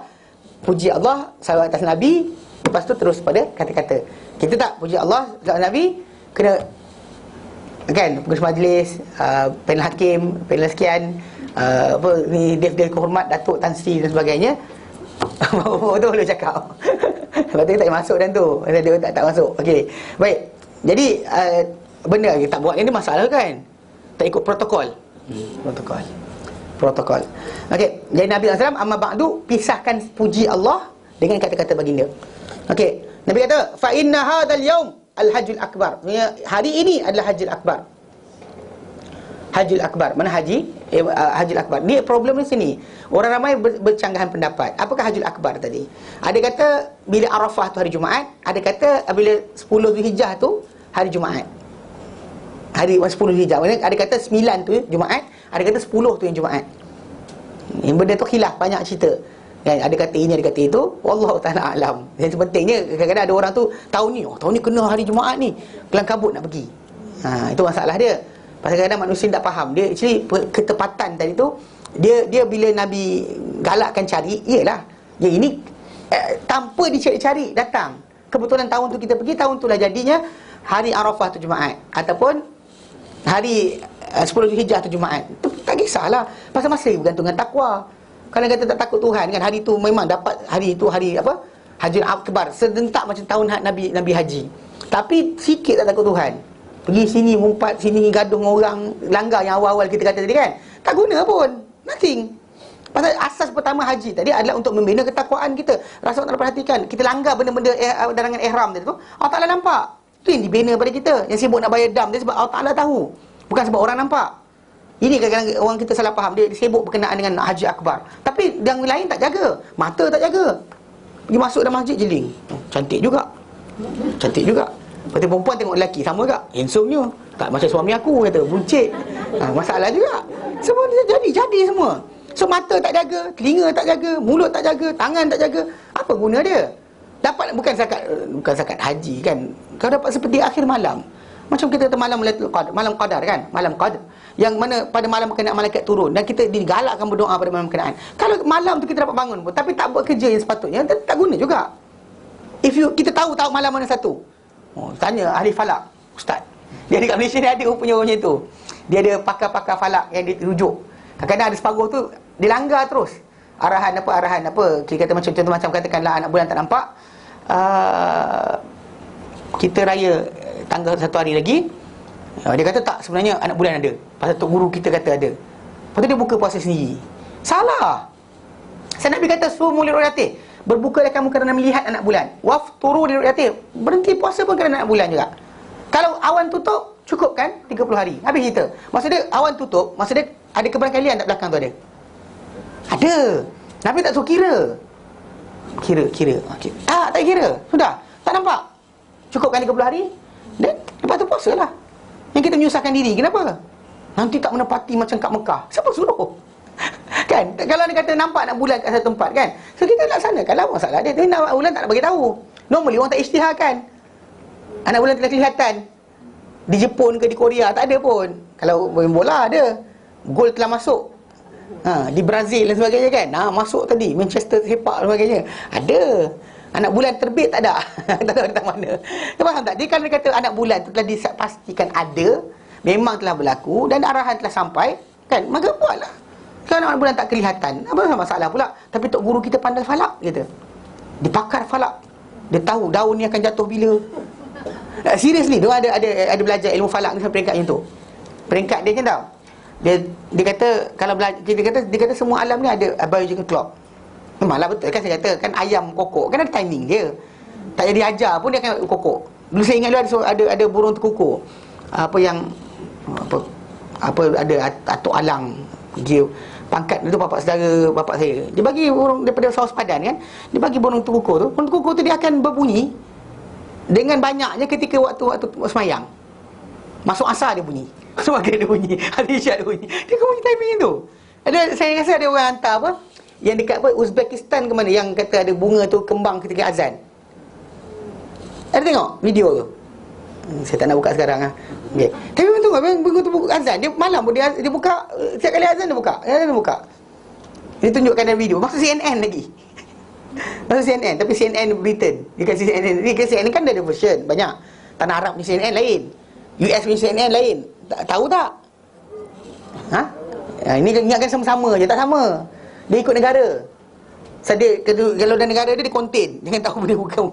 puji Allah, salawat atas Nabi, lepas tu terus pada kata-kata. Kita tak puji Allah, salawat Nabi, kena kan, pengurusi majlis, panel hakim, panel sekian, ni Dev kehormat Datuk Tan Sri dan sebagainya. Betul boleh cakap. Lepas tu kita tak masuk dan tu. Dia tak masuk. Okey. Baik. Jadi benda kita tak buat ni masalah kan. Tak ikut protokol. Protokol. Okey. Jadi Nabi SAW amma ba'du, pisahkan puji Allah dengan kata-kata baginda. Okey. Nabi kata fa inna hadzal yaum al-hajjul akbar. Hari ini adalah hajjul akbar. Hajjul akbar. Mana haji? Hajjul akbar. Ni problem di sini. Orang ramai bercanggahan pendapat. Apakah hajjul akbar tadi? Ada kata bila Arafah tu hari Jumaat, ada kata bila 10 Zulhijjah tu hari Jumaat. Hari 10 Zulhijjah. Ada kata 9 tu Jumaat, ada kata 10 tu yang Jumaat. Yang benda tu khilaf, banyak cerita. Kan, ada kata ini, ada kata itu. Wallahu ta'ala alam. Yang pentingnya kadang-kadang ada orang tu tahun ni kena hari Jumaat ni, kelang kabut nak pergi. Itu masalah dia. Pasal kadang-kadang manusia tak faham. Dia actually ketepatan tadi tu, dia bila Nabi galakkan cari, iyalah dia ini tanpa dicari-cari datang. Kebetulan tahun tu kita pergi, tahun tu lah jadinya hari Arafah tu Jumaat, ataupun hari 10 Zulhijjah tu Jumaat. Tu tak kisahlah. Pasal masih bergantung dengan takwa. Kalau kata tak takut Tuhan kan, hari tu memang dapat hari tu hari apa? Hajjul Akbar, serentak macam tahun Nabi haji. Tapi sikit tak takut Tuhan. Pergi sini, mumpat sini, gaduh dengan orang, langgar yang awal-awal kita kata tadi kan. Tak guna pun. Nothing. Pasal asas pertama haji tadi adalah untuk membina ketakwaan kita. Rasa tak perhatikan, kita langgar benda-benda darangan ihram tadi tu, Allah Ta'ala nampak. Tu yang dibina pada kita. Yang sibuk nak bayar dam dia sebab Allah Ta'ala tahu, bukan sebab orang nampak. Ini kadang-kadang orang kita salah faham. Dia sibuk berkenaan dengan haji akbar, tapi yang lain tak jaga. Mata tak jaga, pergi masuk dalam masjid jeling. Cantik juga. Lepas tu perempuan tengok lelaki sama juga, handsome-nya. Tak macam suami aku, kata buncit. Masalah juga. Semua jadi semua. So mata tak jaga, telinga tak jaga, mulut tak jaga, tangan tak jaga, apa guna dia? Dapat bukan zakat haji kan. Kau dapat seperti akhir malam. Macam kita kata malam Lailatul Qadar, malam qadar kan, malam qadar. Yang mana pada malam berkenaan malaikat turun dan kita digalakkan berdoa pada malam berkenaan. Kalau malam tu kita dapat bangun pun tapi tak buat kerja yang sepatutnya, tak guna juga. Kita tahu malam mana satu. Tanya ahli falak, ustaz. Dia dekat Malaysia ni ada punya orang macam tu. Dia ada pakar-pakar falak yang dirujuk. Kadang-kadang ada separuh tu dilanggar terus. Arahan apa. Kita kata contoh macam katakanlah anak bulan tak nampak. Kita raya tanggal 1 hari lagi. Dia kata tak, sebenarnya anak bulan ada. Pasal tok guru kita kata ada. Lepas tu dia buka puasa sendiri. Salah. Nabi kata sumu li ru'yatih, berbukalah kamu kerana melihat anak bulan. Wafturu li ru'yatih, berhenti puasa pun kerana anak bulan juga. Kalau awan tutup, cukup kan 30 hari. Habis cerita. Maksud dia awan tutup, maksud dia ada keberangkalian tak belakang tu ada? Ada. Nabi tak suruh kira. Kira. Tak kira. Sudah. Tak nampak. Cukup kan 30 hari. Dan lepas tu puasalah. Yang kita menyusahkan diri. Kenapa? Nanti tak menepati macam kat Mekah. Siapa suruh? Kan? Kalau dia kata nampak anak bulan kat satu tempat kan. So kita laksanakan lah masalah dia. Tapi anak bulan tak nak bagi tahu. Normally orang tak isytiharkan. Anak bulan telah kelihatan. Di Jepun ke di Korea tak ada pun. Kalau main bola ada. Gol telah masuk. Di Brazil dan sebagainya kan. Masuk tadi Manchester sepak dan sebagainya. Ada. Anak bulan terbit tak ada. Tak tahu datang mana. Kau faham tak? Dia kalau dia kata anak bulan tu telah dipastikan ada, memang telah berlaku dan arahan telah sampai, kan? Maka buatlah. Kalau anak bulan tak kelihatan, apa masalah pula? Tapi tok guru kita pandai falak kita. Dia pakar falak. Dia tahu daun ni akan jatuh bila. Seriously, dia ada belajar ilmu falak ni sampai peringkat macam tu. Peringkat dia kan tahu. Dia kata kalau belajar, dia kata semua alam ni ada biological clock. Memanglah betul kan saya kata kan ayam kokok kan ada timing dia. Tak jadi ajar pun dia akan kokok. Dulu saya ingat dulu ada burung terkukur. Apa ada atuk alang dia pangkat itu bapak saya. Dia bagi burung daripada saus padan kan. Dia bagi burung terkukur tu. Burung terkukur tu dia akan berbunyi dengan banyaknya ketika waktu semayang. Masuk asar dia bunyi. Maghrib dia bunyi. Hari isyak dia bunyi. Dia kena bunyi timing tu. Saya rasa ada orang hantar apa yang dekat Uzbekistan ke mana yang kata ada bunga tu kembang ketika azan. Ada tengok video tu? Saya tak nak buka sekarang okay. Tapi betul tak bunga tu buka azan. Dia malam pun dia buka. Setiap kali azan dia buka. Dia tunjukkan dalam video. Maksud CNN lagi. Maksud CNN. Tapi CNN Britain. Dia kasi CNN kan dia ada version banyak. Tanah Arab ni CNN lain, US ni CNN lain. Tahu tak? Ini ingatkan sama-sama je. Tak sama. Dia ikut negara. Kalau dah negara dia contain. Jangan tahu benda bukan.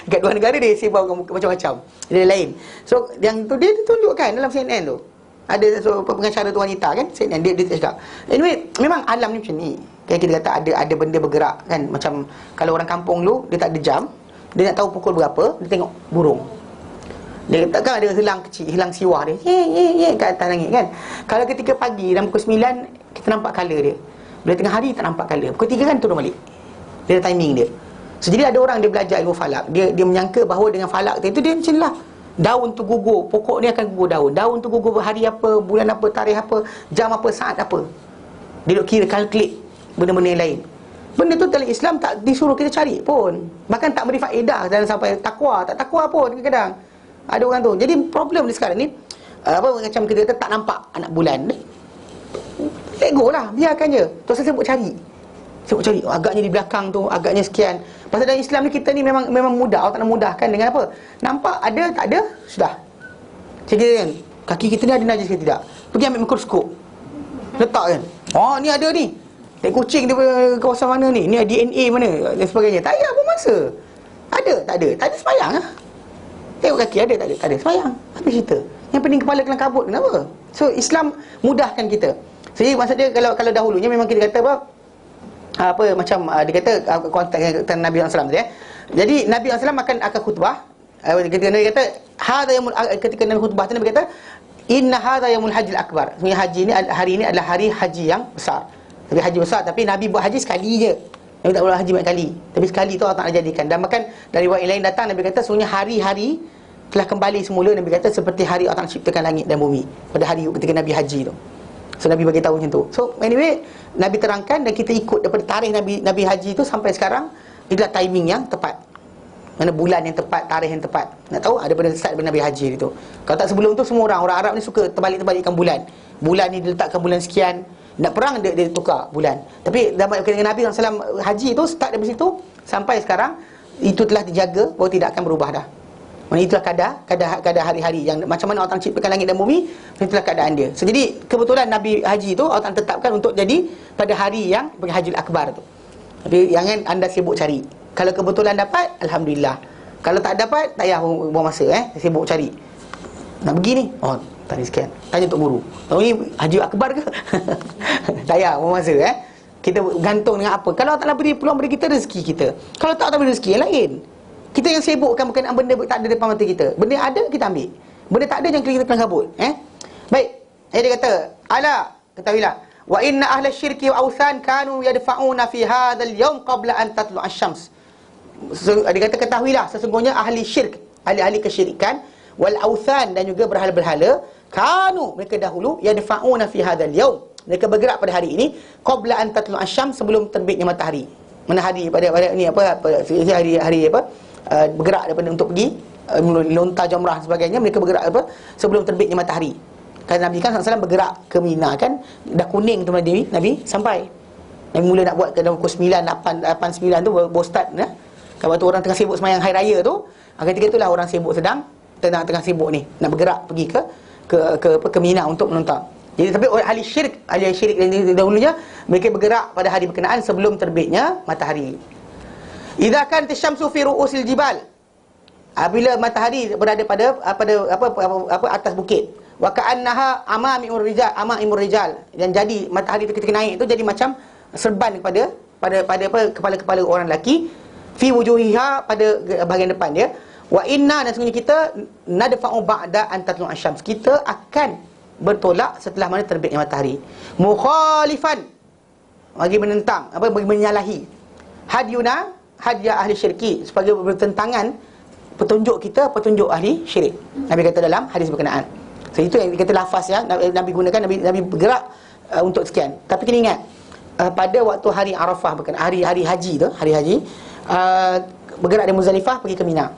Dekat luar negara dia sebar macam-macam. Dia lain. So yang tu dia tunjukkan dalam CNN tu. Ada pengacara tu wanita kan, CNN dia cakap. Anyway, memang alam ni macam ni. Kan kita kata ada benda bergerak kan. Macam kalau orang kampung dulu dia tak ada jam, dia nak tahu pukul berapa, dia tengok burung. Dia takkan ada hilang kecil, hilang siwah dia. Ye kat atas langit kan. Kalau ketika pagi dalam pukul 9 kita nampak color dia. Bila tengah hari tak nampak color. Pukul 3 kan turun balik. Dia ada timing dia. So, jadi ada orang dia belajar ilmu falak. Dia menyangka bahawa dengan falak itu dia macam lah. Daun tu gugur, pokok ni akan gugur daun. Daun tu gugur hari apa, bulan apa, tarikh apa, jam apa, saat apa. Dia duk kira kalkulate benda-benda yang lain. Benda tu dalam Islam tak disuruh kita cari pun. Bahkan tak beri faedah dalam sampai takwa, tak takwa pun kadang-kadang. Ada orang tu. Jadi problem di sekarang ni macam kita kata tak nampak anak bulan. Let go lah, biarkan je. Terus saya buat cari. Agaknya di belakang tu, agaknya sekian. Pasal dalam Islam ni kita ni memang mudah. Allah tak nak mudahkan dengan apa? Nampak ada, tak ada, sudah. Saya kira kan, kaki kita ni ada najis ke tidak? Pergi ambil mikroskop. Letak kan. Ni ada ni. Tai kucing dia kawasan mana ni? Ni DNA mana dan sebagainya. Tak payah pun masa. Ada, tak ada. Tak ada semayang lah. Tengok kaki ada, tak ada. Tak ada semayang. Habis cerita. Yang penting kepala kena kabut. Kenapa? So Islam mudahkan kita. Jadi maksud dia kalau dahulunya memang kita kata macam dia kata konteks Nabi SAW tu ya. Jadi Nabi SAW akan khutbah. Ketika Nabi kata ketika Nabi khutbah tu Nabi kata inna hadha yaumul hajjil akbar. Sebenarnya hari ini adalah hari haji yang besar. Tapi haji besar, tapi Nabi buat haji sekali je. Nabi tak buat haji banyak kali. Tapi sekali tu Allah tak nak jadikan. Dan bahkan dari riwayat lain datang Nabi kata sebenarnya hari-hari telah kembali semula. Nabi kata seperti hari Allah ciptakan langit dan bumi. Pada hari ketika Nabi haji tu. So Nabi bagi tahu macam tu. So anyway, Nabi terangkan dan kita ikut daripada tarikh Nabi haji tu sampai sekarang. Itulah timing yang tepat, mana bulan yang tepat, tarikh yang tepat. Nak tahu? Daripada start Nabi haji itu. Kalau tak sebelum tu, semua orang Arab ni suka terbalik-terbalikkan bulan. Bulan ni diletakkan bulan sekian, nak perang dia tukar bulan. Tapi dalam dengan Nabi SAW haji tu, start dari situ sampai sekarang, itu telah dijaga bahawa tidak akan berubah dah. Maksudnya itulah kadar hari-hari yang macam mana Allah ciptakan langit dan bumi, itulah keadaan dia. So, jadi kebetulan Nabi haji tu Allah tetapkan untuk jadi pada hari yang bagi Hajjul Akbar tu. Tapi jangan anda sibuk cari. Kalau kebetulan dapat, alhamdulillah. Kalau tak dapat, tak payah buang masa sibuk cari. Nak pergi ni, oh tak ada sekian, tanya untuk guru, tahu ni Hajjul Akbar ke? Tak payah buang masa. Kita gantung dengan apa. Kalau Allah beri peluang beri kita, rezeki kita. Kalau tak beri rezeki yang lain. Kita yang sibukkan berkenaan benda tak ada depan mata kita. Benda ada, kita ambil. Benda tak ada, jangan kita kelang kabut. Baik. Dia kata, ala, ketahuilah, wa inna ahla syirki wa awthan kanu yadfa'una fi hadzal yawm qabla an tatlu' asy-syams. Dia kata, ketahuilah, sesungguhnya ahli syirk, ahli-ahli kesyirikan, wal awthan, dan juga berhala-berhala, kanu, mereka dahulu, yadfa'una fi hadzal yawm, mereka bergerak pada hari ini qabla an tatlu' asy-syams, sebelum terbitnya matahari. Mana hari pada ni hari bergerak daripada untuk pergi lontar jamrah dan sebagainya, mereka bergerak sebelum terbitnya matahari. Kerana Nabi kan SAW bergerak ke Mina kan, dah kuning tu Nabi sampai. Nabi mula nak buat ke dalam pukul 9, 8, 9 tu baru start Kalau waktu orang tengah sibuk sembahyang hari raya tu, ketika itulah orang sibuk sedang tengah sibuk ni nak bergerak pergi ke Mina untuk menontar. Jadi tapi ahli syirik yang dahulunya, mereka bergerak pada hari berkenaan sebelum terbitnya matahari. Idza kan tasyamsu fi ru'usil jibal, apabila matahari berada pada atas bukit, wa ka'annaha amamimur rijal, dan jadi matahari itu ketika naik itu jadi macam serban kepada kepala-kepala orang lelaki, fi wujuhiha, pada bahagian depan dia, wa inna, dan sesungguhnya kita, nadfa'u ba'da an tatlu' asy-syams, kita akan bertolak setelah mana terbitnya matahari, mukhalifan, bagi menentang, bagi menyalahi, hadyuna, hadya ahli syirki, sebagai bertentangan petunjuk kita, petunjuk ahli syirik. Nabi kata dalam hadis berkenaan. So itu yang dikata lafaz Nabi gunakan, Nabi bergerak untuk sekian. Tapi kena ingat, pada waktu hari Arafah, hari haji tu, bergerak dari Muzdalifah pergi ke Mina.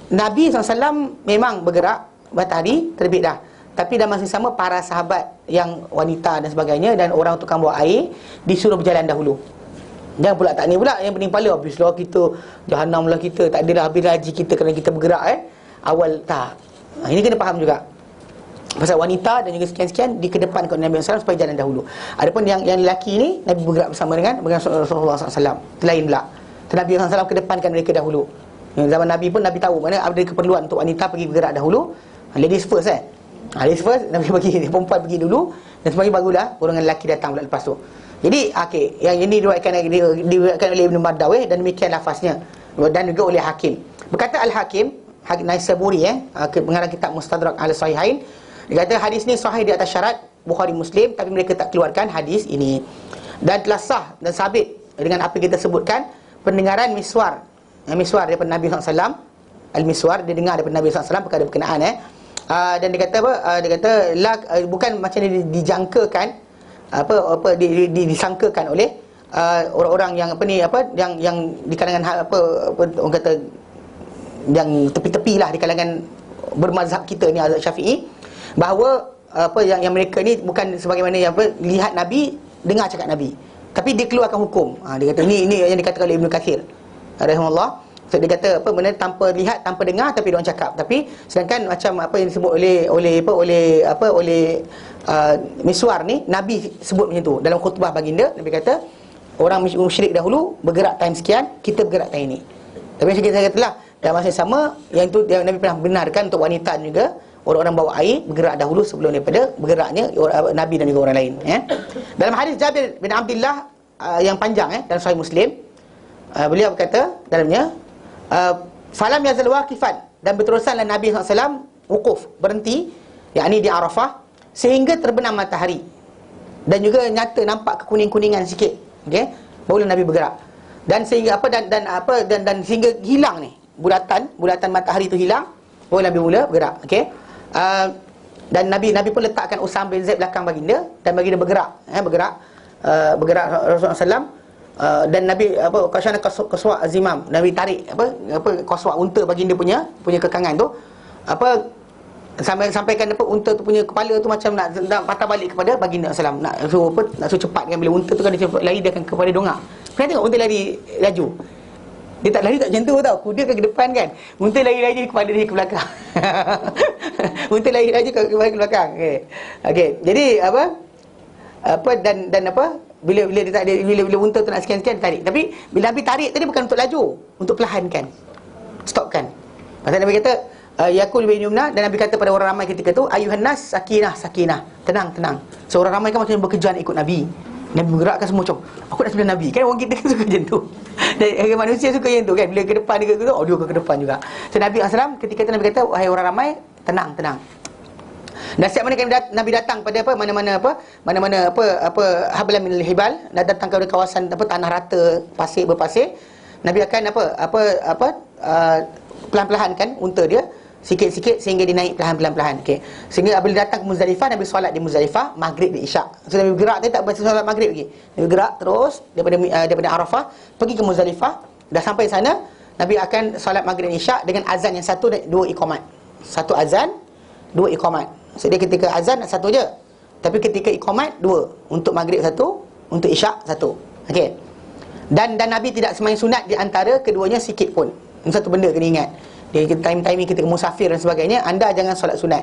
Nabi SAW memang bergerak matahari terbit dah. Tapi dalam masa sama, para sahabat yang wanita dan sebagainya dan orang tukang bawa air disuruh berjalan dahulu. Jangan pula tak ni pula yang pening kepala, habislah kita, jahanamlah kita, tak adalah habis haji kita kerana kita bergerak awal tak. Ini kena faham juga. Pasal wanita dan juga sekian-sekian dikedepankan Nabi SAW supaya jalan dahulu. Adapun yang lelaki ni, Nabi bergerak bersama dengan Rasulullah SAW. Itu lain pula. Nabi SAW kedepankan mereka dahulu. Zaman Nabi pun Nabi tahu mana ada keperluan untuk wanita pergi bergerak dahulu. Ladies first ladies first, Nabi bagi perempuan pergi dulu, dan sebagainya, barulah golongan lelaki datang pula lepas tu. Jadi yang ini diriwayatkan oleh Ibn Mardawi, dan demikian lafaznya, dan juga oleh Hakim. Berkata Al-Hakim Naisaburi pengarang kitab Mustadrak al-Sahihain, dia kata hadis ni sahih di atas syarat Bukhari Muslim, tapi mereka tak keluarkan hadis ini. Dan telah sah dan sabit dengan apa yang kita sebutkan, pendengaran miswar daripada Nabi SAW. Al-miswar, dia dengar daripada Nabi SAW perkara berkenaan dan dia kata dia kata bukan macam ni dijangkakan, disangkakan oleh orang-orang yang yang di kalangan orang kata yang tepi-tepi lah, di kalangan bermazhab kita ni Syafi'i, bahawa yang mereka ni bukan sebagaimana yang lihat Nabi, dengar cakap Nabi, tapi dia keluarkan hukum. Dia kata ini yang dikatakan oleh Ibnu Katsir rahimahullah. So, dia kata benda tanpa lihat, tanpa dengar, tapi dia orang cakap. Tapi sedangkan macam apa yang disebut oleh miswar ni, Nabi sebut macam tu dalam khutbah baginda. Nabi kata orang musyrik dahulu bergerak time sekian, kita bergerak time ni. Tapi macam saya katalah, dalam masa sama yang itu Nabi pernah benarkan untuk wanita juga, orang-orang bawa air bergerak dahulu sebelum daripada bergeraknya Nabi dan juga orang lain. Dalam hadis Jabir bin Abdullah yang panjang dalam Sahih Muslim, beliau berkata dalamnya, falam yazal waqifan, dan berterusanlah Nabi SAW wukuf, berhenti, yakni di Arafah, sehingga terbenam matahari, dan juga nyata nampak kekuning-kuningan sikit, barulah Nabi bergerak, dan sehingga dan sehingga hilang ni bulatan matahari tu hilang, baru Nabi mula bergerak. Dan Nabi pun letakkan Usam bin Zaid belakang baginda, dan baginda bergerak, bergerak Rasulullah SAW. Dan Nabi kasyana qaswa azimam, Nabi tarik qaswa unta baginda punya kekangan tu, sampaikan unta tu punya kepala tu macam nak patah balik kepada baginda SAW, nak suruh cepatkan. Bila unta tu kan dia lari, dia akan kepada dongak. Pernah tengok unta lari laju? Dia tak lari tak macam tu tau. Kuda kan ke depan kan, unta lari kepala dia ke belakang. Unta lari ke belakang. Okey. Jadi dan bila dia tak ada, bila unta tu nak sekian-sekian dia tarik. Tapi bila Nabi tarik tadi bukan untuk laju, untuk perlahankan, stopkan. Pasal Nabi kata yakul bin yumna, dan Nabi kata pada orang ramai ketika tu, ayuhan nas sakinah, tenang. So orang ramai kan macam berkejar ikut Nabi. Nabi bergerakkan semua macam aku nak sebelah Nabi. Kan orang kita kan suka macam tu. Dan manusia suka macam tu kan. Bila ke depan dia kata, dia ke depan juga. So Nabi SAW ketika itu Nabi kata, wahai orang ramai, tenang. Dan setiap mana Nabi datang pada mana-mana hablan minal hibal, datang kepada kawasan tanah rata, berpasir, Nabi akan pelan-pelan kan unta dia, sikit-sikit sehingga dia naik perlahan-lahan. Okey. Sehingga apabila datang ke Muzdalifah, Nabi solat di Muzdalifah maghrib dan isyak. So Nabi bergerak, dia tak baca solat maghrib lagi. Nabi bergerak terus daripada Arafah pergi ke Muzdalifah. Dah sampai sana, Nabi akan solat maghrib dan isyak dengan azan yang satu dan dua iqamat. Satu azan, dua iqamat. So dia ketika azan satu je. Tapi ketika iqamat dua. Untuk maghrib satu, untuk isyak satu. Okey. Dan Nabi tidak semain sunat di antara keduanya sikit pun. Ini satu benda kena ingat. Dia timing ketika musafir dan sebagainya, anda jangan solat sunat.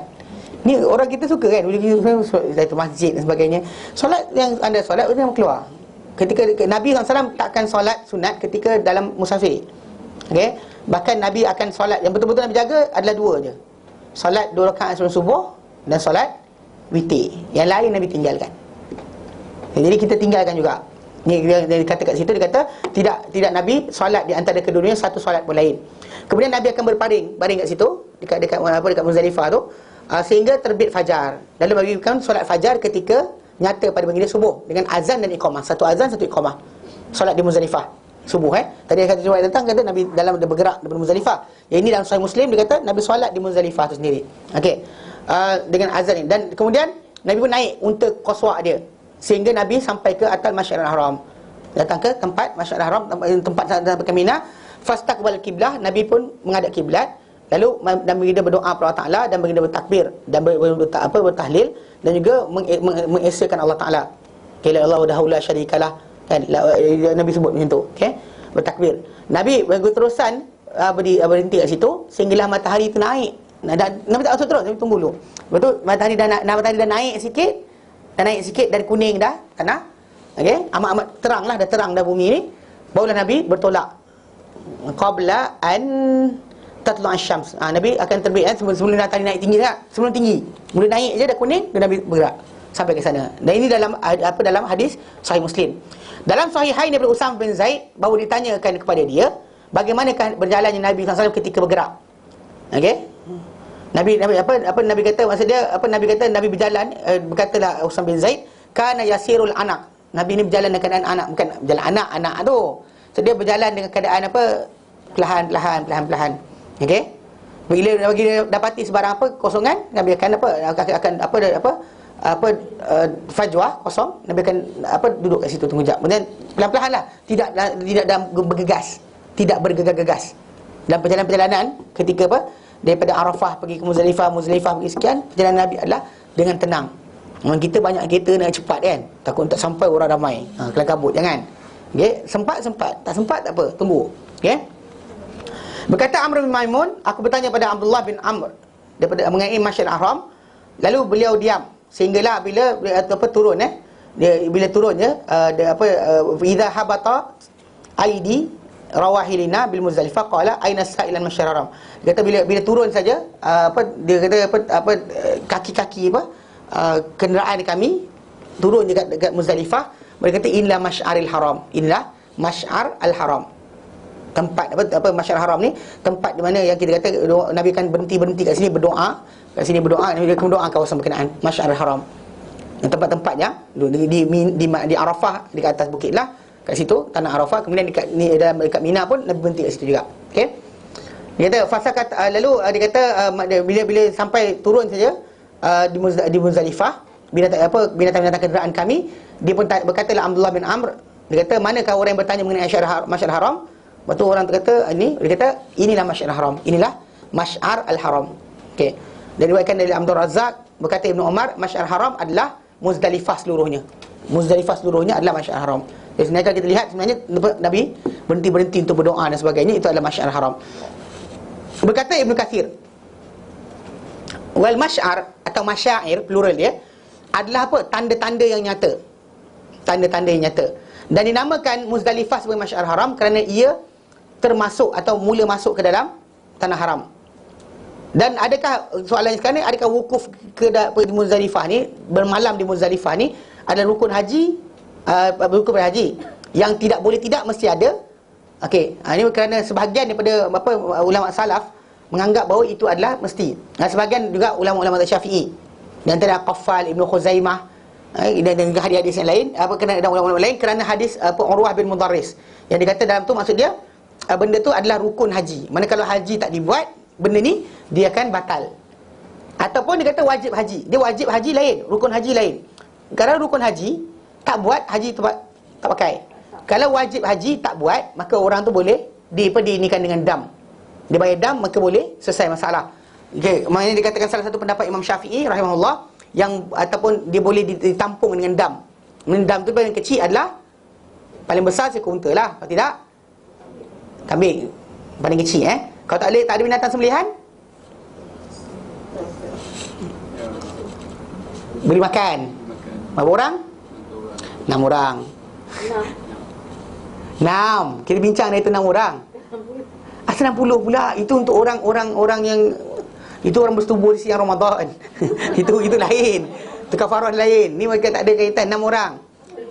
Ni orang kita suka kan, bila kita solat masjid dan sebagainya, solat yang anda solat jangan keluar. Ketika Nabi SAW takkan solat sunat ketika dalam musafir. Okey. Bahkan Nabi akan solat yang betul-betul Nabi jaga adalah dua je. Solat 2 rakaat sebelum subuh dan solat witir. Yang lain Nabi tinggalkan. Jadi kita tinggalkan juga. Ni dia kata kat situ, dia kata tidak Nabi solat di antara keduanya satu solat pun lain. Kemudian Nabi akan baring kat situ dekat Muzdalifah tu sehingga terbit fajar. Lalu Nabi akan solat fajar ketika nyata pada baginda subuh dengan azan dan iqamah. Satu azan, satu iqamah. Solat di Muzdalifah subuh. Tadi kata riwayat datang kata Nabi dalam dia bergerak daripada Muzdalifah. Yang ini dalam Sahih Muslim dia kata Nabi solat di Muzdalifah tu sendiri. Okey. Dengan azan ini, dan kemudian Nabi pun naik untuk qaswa dia sehingga Nabi sampai ke atal Masjidil Haram. Datang ke tempat Masjidil Haram, tempat sampai Mina. Fastaqbal kiblah, Nabi pun menghadap kiblat. Lalu Nabi dia berdoa kepada Allah Taala dan baginda bertakbir dan bertahlil dan juga mengesakan Allah Taala. Qila Allahu la syarikalah, kan Nabi sebut macam tu. Okey, bertakbir. Nabi berterusan berhenti kat situ sehinggalah matahari tu naik. Nabi tak terus, Nabi tunggu dulu. Betul, matahari dah naik sikit. Dan kuning dah tanah. Okey, amat teranglah, dah terang dah bumi ni. Barulah Nabi bertolak qabla an tatlu' asy-syams. Nabi akan terbit sebelum matahari naik tinggi tak? Sebelum tinggi. Mula naik je dah kuning, dan Nabi bergerak sampai ke sana. Dan ini dalam hadis Sahih Muslim. Dalam Sahihain daripada Usam bin Zaid, baru ditanyakan kepada dia bagaimanakah berjalannya Nabi SAW ketika bergerak. Okey? Nabi kata, maksud dia Nabi kata Nabi berjalan, berkatalah Usam bin Zaid, kana yasirul anak. Nabi ni berjalan dengan keadaan anak, bukan berjalan anak tu. So dia berjalan dengan keadaan perlahan-lahan. Okey? Bila dia dapati sebarang kosongan, Nabi akan fajwah kosong, Nabi akan duduk kat situ tunggu jap. Kemudian pelan-pelanlah, tidak bergegas, tidak bergegas-gegas. Dalam perjalanan ketika daripada Arafah pergi ke Muzdalifah pergi sekian, perjalanan Nabi adalah dengan tenang. Memang kita banyak kereta nak cepat kan, takut tak sampai orang ramai. Kelam kabut, jangan. Okey, sempat, tak sempat tak apa, tunggu. Okey. Berkata Amr bin Maimun, aku bertanya pada Abdullah bin Amr daripada mengenai Masjidil Haram, lalu beliau diam sehinggalah bila turun bila turun idza habata aidi rawahilina bil Muzdalifah qala aina sa'ilan Masjidil Haram. Dia kata bila turun saja dia kata kaki-kaki kenderaan kami turun dekat Muzdalifah. Mereka kata inilah Masy'aril Haram. Inilah Masy'ar al-Haram. Tempat Masy'aril Haram ni tempat di mana yang kita kata Nabi akan berhenti kat sini berdoa. Kat sini berdoa, Nabi akan berdoa kawasan berkenaan Masy'aril Haram. Yang tempat-tempatnya di Arafah, di atas bukit lah. Kat situ tanah Arafah, kemudian dekat Mina pun Nabi berhenti kat situ juga. Okey. Dia kata lalu dia kata bila sampai turun saja di Muzdalifah, binatang-binatang kenderaan kami. Dia pun berkatalah Abdullah bin Amr, dia kata, manakah orang yang bertanya mengenai Masy'ar Haram? Betul orang tu kata, dia kata, inilah Masy'ar Haram, inilah Masy'ar al-Haram. Okey. Dan diriwayatkan dari Abdul Razak, berkata Ibnu Umar, Masy'ar Haram adalah Muzdalifah seluruhnya. Muzdalifah seluruhnya adalah Masy'ar Haram. Jadi sebenarnya kalau kita lihat, sebenarnya Nabi berhenti untuk berdoa dan sebagainya, itu adalah Masy'ar Haram. Berkata Ibnu Katsir, wal masy'ar atau masyair plural dia adalah apa? Tanda-tanda yang nyata. Tanda-tanda yang nyata. Dan dinamakan Muzdalifah sebagai Masy'ar Haram kerana ia termasuk atau mula masuk ke dalam tanah haram. Dan adakah, soalan sekarang ni, adakah wukuf ke Muzdalifah ni, bermalam di Muzdalifah ni adalah rukun haji, rukun haji yang tidak boleh tidak mesti ada. Okey, ini kerana sebahagian daripada ulama salaf menganggap bahawa itu adalah mesti. Dan sebahagian juga ulama-ulama Syafi'i, dan antara Qaffal, Ibnu Khuzaimah, dan juga hadis-hadis yang lain, kerana ulama-ulama lain, kerana hadis Urwah bin Mudarris yang dikata dalam tu, maksud dia benda tu adalah rukun haji. Mana kalau haji tak dibuat, benda ni dia akan batal. Ataupun dia kata wajib haji. Dia wajib haji lain, rukun haji lain. Kalau rukun haji tak buat, haji tu tak pakai. Kalau wajib haji tak buat, maka orang tu boleh diinikan dengan dam. Dia bayar dam, maka boleh selesai masalah. Okey, maknanya dikatakan salah satu pendapat Imam Syafi'i rahimahullah, yang ataupun dia boleh ditampung dengan dam. Dam tu paling kecil adalah, paling besar seekor unta lah, kalau tidak kambing paling kecil. Kalau tak ada binatang sembelihan, beri makan. Berapa orang? 6 orang. 6. Kita bincang dari itu 6 orang. Asal 60 pula. Itu untuk orang yang, itu orang bersetubuh di siang Ramadan. itu lain. Itu kafarah lain. Ni mereka tak ada kaitan. 6 orang.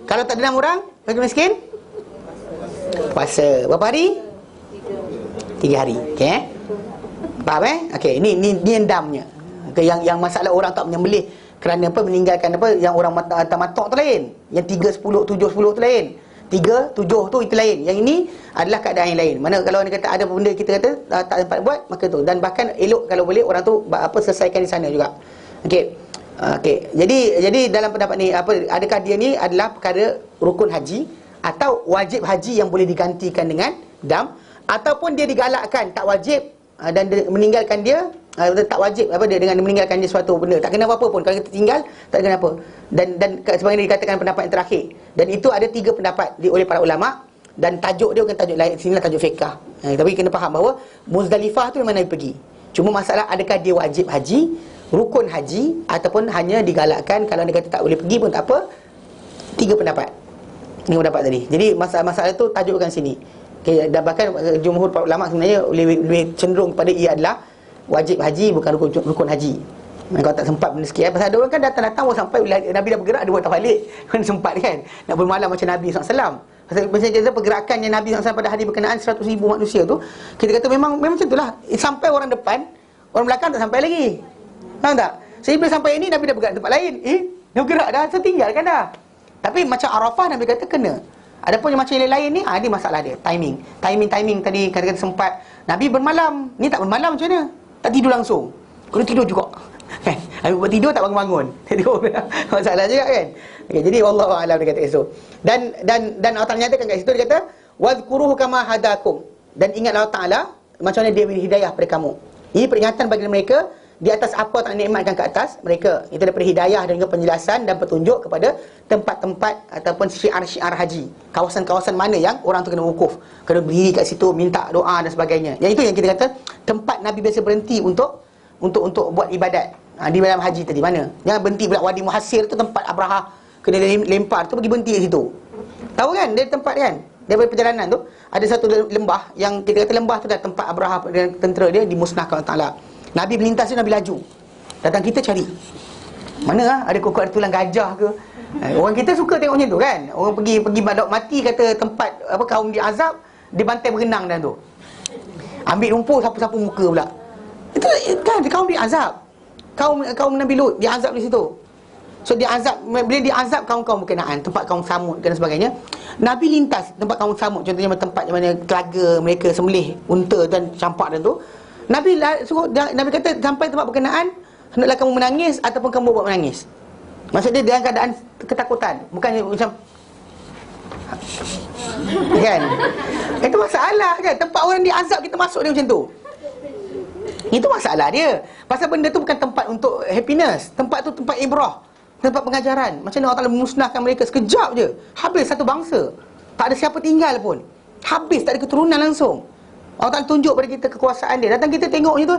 Kalau tak ada 6 orang, bagi miskin, puasa. Berapa hari? 3 hari. Okey, faham okey, ni yang damnya. Okay, yang masalah orang tak menyembelih kerana meninggalkan yang orang matok tu lain. Yang 3, 10, 7, 10 tu lain. 3, 7 tu itu lain. Yang ini adalah keadaan yang lain. Mana kalau dia kata ada benda kita kata tak sempat buat, maka tu. Dan bahkan elok kalau boleh orang tu selesaikan di sana juga. Okey. Okey. Jadi dalam pendapat ni, adakah dia ni adalah perkara rukun haji atau wajib haji yang boleh digantikan dengan dam, ataupun dia digalakkan tak wajib, dan dia meninggalkan dia tak wajib dia dengan meninggalkan dia suatu benda, tak kena apa-apa pun kalau kita tinggal, tak kena apa. Dan sebagaimana dikatakan pendapat yang terakhir, dan itu ada 3 pendapat oleh para ulama, dan tajuk dia bukan tajuk lain, sinilah tajuk fiqh. Tapi kena faham bahawa Muzdalifah tu memang Nabi pergi. Cuma masalah adakah dia wajib haji, rukun haji, ataupun hanya digalakkan. Kalau dia kata tak boleh pergi pun tak apa. 3 pendapat. Ini pendapat tadi. Jadi masalah tu tajuk bukan sini. Okay, dan bahkan jumhur para ulama sebenarnya lebih cenderung kepada ia adalah wajib haji, bukan rukun haji. Kalau tak sempat benda sikit, pasal ada orang kan datang sampai Nabi dah bergerak, dia buat tak balik. Kan sempat kan nak bermalam macam Nabi SAW. Pasal kita pergerakannya Nabi SAW pada hari berkenaan 100,000 manusia tu, kita kata memang macam itulah. Sampai orang depan, orang belakang tak sampai lagi. Faham tak? Sebelum sampai ini Nabi dah bergerak tempat lain. Dia bergerak dah, setinggalkan dah. Tapi macam Arafah Nabi kata kena. Adapun yang macam yang lain ni, ini masalah dia, timing tadi kata-kata sempat. Nabi bermalam, ni tak bermalam macam mana? Tak tidur langsung. Kena tidur juga. Kan? Habis buat tidur tak bangun-bangun. Tidur. Masalah juga kan? Okay, jadi wallahu a'lam dia kata itu. Dan Allah Ta'ala nyatakan kat situ, dia kata wadhkuruhu kama hadakum. Dan ingatlah Allah Ta'ala macam mana dia beri hidayah pada kamu. Ini peringatan bagi mereka di atas apa tak nikmatkan ke atas mereka. Itu daripada hidayah dan juga penjelasan dan petunjuk kepada tempat-tempat ataupun syiar-syiar haji. Kawasan-kawasan mana yang orang tu kena wukuf, kena berdiri kat situ, minta doa dan sebagainya. Yang itu yang kita kata tempat Nabi biasa berhenti untuk buat ibadat. Di dalam haji tadi mana? Jangan berhenti pula Wadi Muhassir tu, tempat Abraha kena lempar tu, pergi berhenti kat situ. Tahu kan dia tempat kan? Daripada perjalanan tu ada satu lembah yang kita kata lembah tu dah tempat Abraha dan tentera dia dimusnahkan Allah Ta'ala. Nabi melintas tu, Nabi laju. Datang kita cari. Mana ada kokok, ada tulang gajah ke? Orang kita suka tengok macam tu kan. Orang pergi badok mati, kata tempat kaum diazab, dia bantai berenang dalam tu. Ambil lumpur sapu-sapu muka pula. Itu kan kaum diazab. Kaum Nabi Lut diazab di situ. So diazab, bila diazab kaum-kaum berkenaan, tempat kaum Samud dan sebagainya. Nabi lintas tempat kaum Samud, contohnya tempat mana telaga mereka sembelih unta dan campak dan tu. Nabi suruh, Nabi kata sampai tempat berkenaan, hendaklah kamu menangis ataupun kamu buat menangis. Maksud dia dalam keadaan ketakutan, bukan macam kan? Itu masalah kan. Tempat orang diazab kita masuk dia macam tu. Itu masalah dia. Pasal benda tu bukan tempat untuk happiness. Tempat tu tempat ibrah, tempat pengajaran. Macam mana Allah Ta'ala memusnahkan mereka sekejap je, habis satu bangsa, tak ada siapa tinggal pun, habis, tak ada keturunan langsung. Allah Ta'ala tunjuk pada kita kekuasaan dia. Datang kita tengok je tu,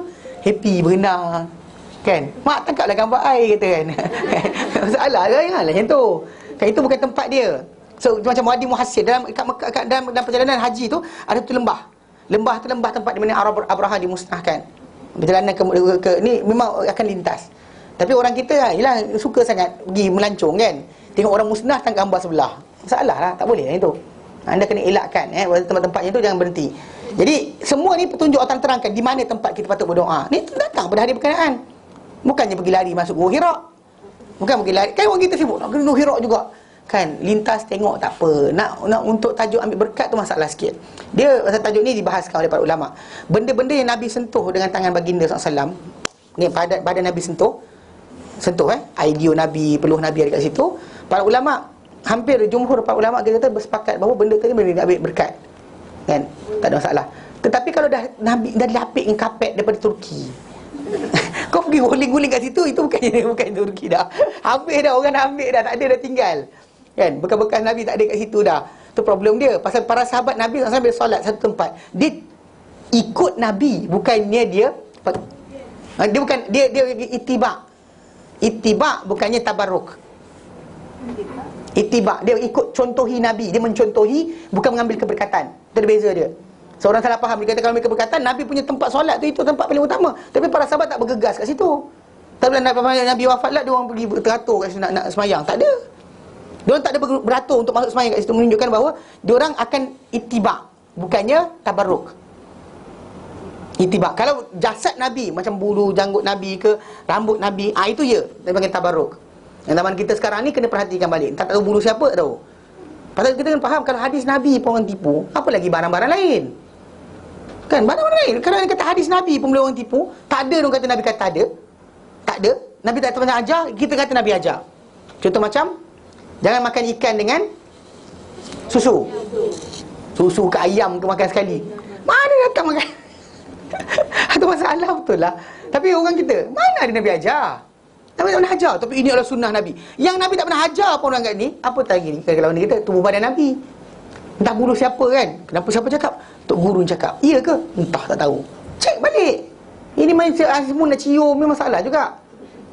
happy, berenang kan. Mak tangkaplah gambar air kata kan. Masalah ke? Janganlah macam tu kan. Itu bukan tempat dia. So macam Wadi Muhassir dalam dalam perjalanan haji tu, ada tu lembah. Lembah tu lembah tempat di mana Abraha dimusnahkan. Perjalanan ke ni memang akan lintas. Tapi orang kita ialah suka sangat pergi melancong kan. Tengok orang musnah tangkap gambar sebelah. Masalah lah, tak boleh itu. Anda kena elakkan tempat-tempatnya tu, jangan berhenti. Jadi semua ni petunjuk Allah terangkan di mana tempat kita patut berdoa. Ni datang pada hari berkenaan. Bukannya pergi lari masuk Gua Hira. Bukan pergi lari. Kan orang kita sibuk nak kena Gua Hira juga. Kan lintas tengok tak apa. Nak untuk tajuk ambil berkat tu masalah sikit. Dia pasal tajuk ni dibahaskan oleh para ulama. Benda-benda yang Nabi sentuh dengan tangan baginda SAW, ni badan Nabi sentuh ideo Nabi, peluh Nabi ada kat situ. Para ulama, hampir jumhur para ulama kita kata bersepakat bahawa benda tu ni boleh ambil berkat. Kan? Tak ada masalah. Tetapi kalau dah Nabi dah dilapik dengan kapet daripada Turki, kau pergi guling-guling kat situ, itu bukan Turki dah. Habis dah, orang dah ambil dah, tak ada dah tinggal. Kan? Bekas-bekas Nabi tak ada kat situ dah. Tu problem dia. Pasal para sahabat Nabi sambil solat satu tempat, dia ikut Nabi, bukannya dia bukan dia ittiba. Ittiba bukannya tabarruk. Ittiba, dia ikut contohi Nabi, dia mencontohi, bukan mengambil keberkatan. Itu ada beza dia. Seorang salah faham, dia kata kalau ambil keberkatan, Nabi punya tempat solat tu, itu tempat paling utama. Tapi para sahabat tak bergegas kat situ. Tak bila Nabi wafat lah, dia orang pergi teratur kat situ nak semayang. Tak ada. Dia orang tak ada beratur untuk masuk semayang kat situ, menunjukkan bahawa dia orang akan ittiba, bukannya tabarruk. Ittiba. Kalau jasad Nabi, macam bulu janggut Nabi ke rambut Nabi, itu ya, dia panggil tabarruk. Yang zaman kita sekarang ni kena perhatikan balik. Tak tahu bulu siapa, tak tahu. Pasal kita kena faham, kalau hadis Nabi pun orang tipu, apa lagi barang-barang lain? Kan, barang-barang lain. Kalau dia kata hadis Nabi pun boleh orang tipu, tak ada orang kata Nabi kata ada. Tak ada. Nabi tak pernah ajar, kita kata Nabi ajar. Contoh macam, jangan makan ikan dengan susu. Susu ke ayam ke makan sekali. Mana datang makan? Itu masalah betul lah. Tapi orang kita, mana ada Nabi ajar? Nabi tak pernah ajar. Tapi ini adalah sunnah Nabi. Yang Nabi tak pernah ajar pun orang kat ni, apa lagi ni? Kalau ni kita tubuh badan Nabi. Entah guru siapa kan? Kenapa siapa cakap? Tok guru cakap. Iya ke? Entah, tak tahu. Cek balik. Ini manusia semua nak cium ni masalah juga.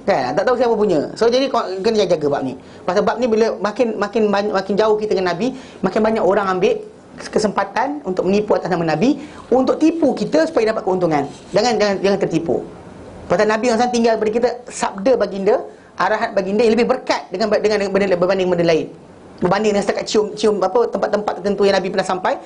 Kan? Tak tahu siapa punya. So jadi kena jaga bab ni. Pasal bab ni bila makin jauh kita dengan Nabi, makin banyak orang ambil kesempatan untuk menipu atas nama Nabi, untuk tipu kita supaya dapat keuntungan. Jangan tertipu. Pasal Nabi yang tinggal pada kita sabda baginda, arahan baginda yang lebih berkat dengan berbanding benda lain. Berbanding dengan setakat cium tempat-tempat tertentu yang Nabi pernah sampai.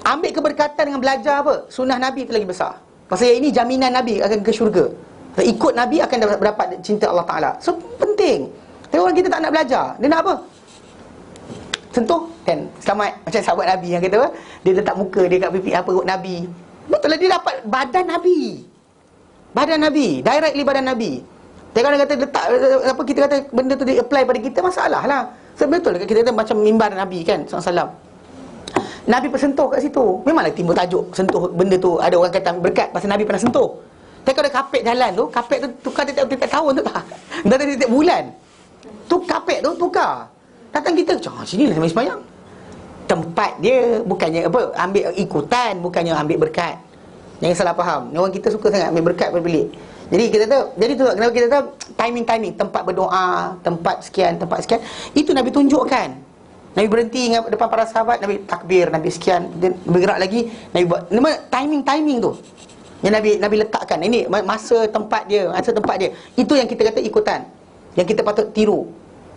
Ambil keberkatan dengan belajar sunnah Nabi itu lagi besar. Pasal yang ini jaminan Nabi akan ke syurga. Ikut Nabi akan dapat cinta Allah Ta'ala. So penting. Tapi orang kita tak nak belajar. Dia nak apa? Sentuh kan, selamat. Macam sahabat Nabi yang kata dia letak muka dia kat pipi perut Nabi. Betul lah, dia dapat badan Nabi. Badan Nabi, directly badan Nabi. Tapi kalau dia kata letak kita kata benda tu dia apply pada kita, masalah lah. So betul kita kata macam mimbar Nabi kan SAW. Nabi bersentuh kat situ. Memanglah timbul tajuk sentuh benda tu. Ada orang kata berkat pasal Nabi pernah sentuh. Tapi kalau kapet jalan tu, kapet tu tukar tiap tahun tu tak. Dah tiap bulan. Tu kapet tu tukar. Datang kita, sini lah semayang. Tempat dia bukannya ambil ikutan, bukannya ambil berkat. Jangan salah faham. Orang kita suka sangat ambil berkat pelik. Jadi tu kenapa kita tahu timing tempat berdoa, tempat sekian. Itu Nabi tunjukkan. Nabi berhenti depan para sahabat, Nabi takbir, Nabi sekian, dia bergerak lagi, Nabi buat. Timing tu yang Nabi letakkan. Ini masa tempat dia. Itu yang kita kata ikutan, yang kita patut tiru.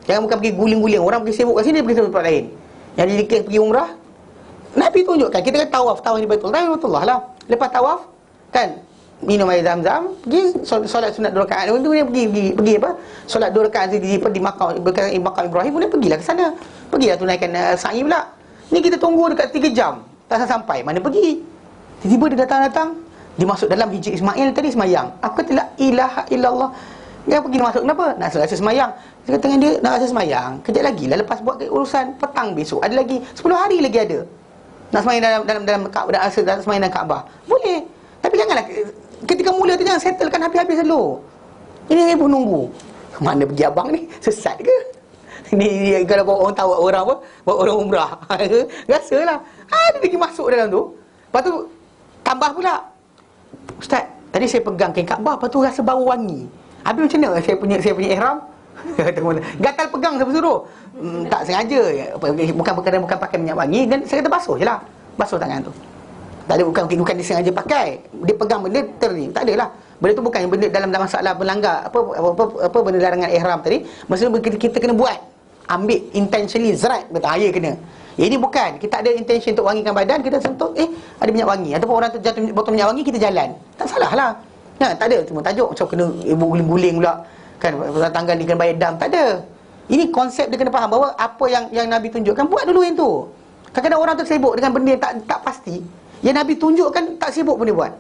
Jangan bukan pergi guling-guling. Orang pergi sibuk kat sini, dia pergi tempat lain. Yang dia pergi umrah, Nabi tunjukkan. Kita kata tawaf di Baitullah lah. Lepas tawaf kan, minum air Zam-Zam, pergi solat sunat 2 rakaat. Dia pergi solat 2 rakaat di makam Ibrahim, dia pergilah ke sana. Pergilah tunaikan sa'i pula. Ni kita tunggu dekat 3 jam tak sampai. Mana pergi? Tiba-tiba dia datang Dia masuk dalam hijab Ismail tadi semayang. Aku kata la ilaha illallah. Dia pergi masuk kenapa? Nak rasa semayang. Dia kata dengan dia nak rasa semayang. Kejap lagi lah lepas buat urusan petang besok. Ada lagi 10 hari lagi ada. Nak semayang dalam Kaabah, dalam semayang dalam Kaabah. Boleh. Tapi janganlah ketika mula tu jangan settlekan habis-habis dulu. Ini pun nunggu. Mana pergi abang ni? Sesat ke? Ni kalau orang tahu orang apa? Buat orang umrah. Rasalah. Dia pergi masuk dalam tu. Lepas tu tambah pula. Ustaz, tadi saya pegang kain Kaabah, lepas tu rasa bau wangi. Habis macam mana saya punya ihram? Gatal pegang siapa suruh? Tak sengaja. Bukan pakai minyak wangi, dan saya kata basuh je lah. Basuh tangan tu. Tak ada, bukan dia sengaja pakai. Dia pegang benda ni. Tak adalah. Benda tu bukan benda dalam masalah melanggar apa benda larangan ihram tadi. Maksudnya kita kena buat. Ambil intentionally zerat betul. Ya kena. Ini bukan. Kita ada intention untuk wangikan badan, kita sentuh ada minyak wangi. Ataupun orang tu jatuh botol minyak wangi, kita jalan. Tak salah lah. Tak ada cuma tajuk macam kena guling-guling pula. Kan tanggal ni kena bayar dam. Tak ada. Ini konsep dia kena faham bahawa apa yang Nabi tunjukkan, buat dulu yang tu. Kadang-kadang orang tu sibuk dengan benda yang tak pasti. Yang Nabi tunjukkan tak sibuk pun dia buat.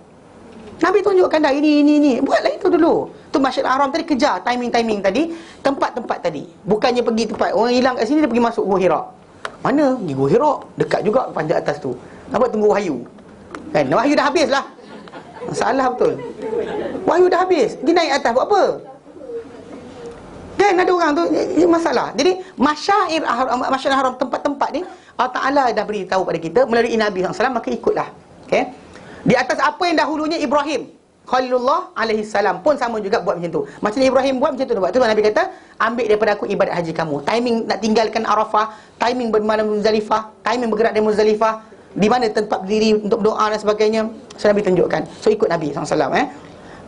Nabi tunjukkan dah ini. Buatlah itu dulu. Tu Masjidil Haram tadi kejar timing tadi, tempat-tempat tadi. Bukannya pergi tempat orang hilang kat sini, dia pergi masuk Gua Hira. Mana? Pergi Gua Hira, dekat juga panjat atas tu. Nampak tunggu wahyu. Kan? Wahyu dah habis lah. Salah betul. Wahyu dah habis. Dia naik atas buat apa? Dan ada orang tu masalah. Jadi Masjidil Haram tempat-tempat ni Allah Ta'ala dah beritahu pada kita melalui Nabi SAW, maka ikutlah. Okey. Di atas apa yang dahulunya Ibrahim Khalilullah alaihi salam pun sama juga buat macam tu. Macam Ibrahim buat macam tu. Sebab tu Nabi kata, ambil daripada aku ibadat haji kamu. Timing nak tinggalkan Arafah, timing bermalam Muzdalifah, timing bergerak dari Muzdalifah, di mana tempat berdiri untuk doa dan sebagainya. So Nabi tunjukkan. So ikut Nabi SAW.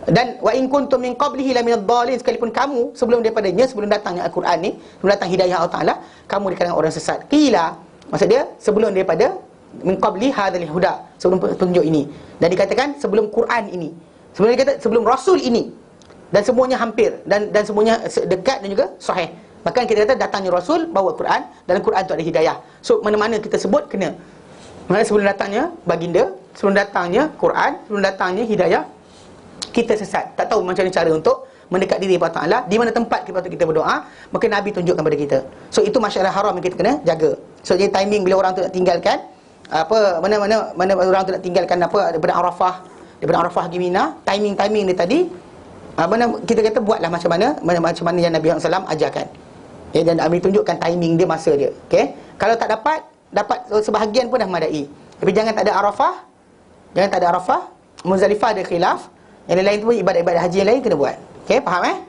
Dan wa in kuntum min qablihi la minadh dhalin, sekalipun kamu sebelum daripadanya, sebelum datangnya Al-Quran ni, sebelum datang hidayah Allah Ta'ala, kamu di kalangan orang sesat. Qila, maksud dia sebelum daripada min qabli hadzal huda, sebelum petunjuk ini. Dan dikatakan sebelum Quran ini. Sebelum dikata sebelum Rasul ini. Dan semuanya hampir dan semuanya dekat dan juga sahih. Bahkan kita kata datangnya Rasul bawa Quran, dalam Quran tu ada hidayah. So mana-mana kita sebut kena. Mana sebelum datangnya baginda, sebelum datangnya Quran, sebelum datangnya hidayah, kita sesat. Tak tahu macam mana cara untuk mendekat diri kepada Allah Ta'ala, di mana tempat kita berdoa, maka Nabi tunjukkan kepada kita. So itu Masjidil Haram yang kita kena jaga. So jadi timing bila orang tu nak tinggalkan mana orang tu nak tinggalkan daripada Arafah pergi Mina, timing dia tadi kita kata buatlah macam mana yang Nabi SAW ajarkan. Dan Nabi tunjukkan timing dia, masa dia. Okey. Kalau tak dapat sebahagian pun dah memadai. Tapi jangan tak ada Arafah, Muzdalifah ada khilaf. Yang lain tu pun ibadat-ibadat haji yang lain kena buat. Okey, faham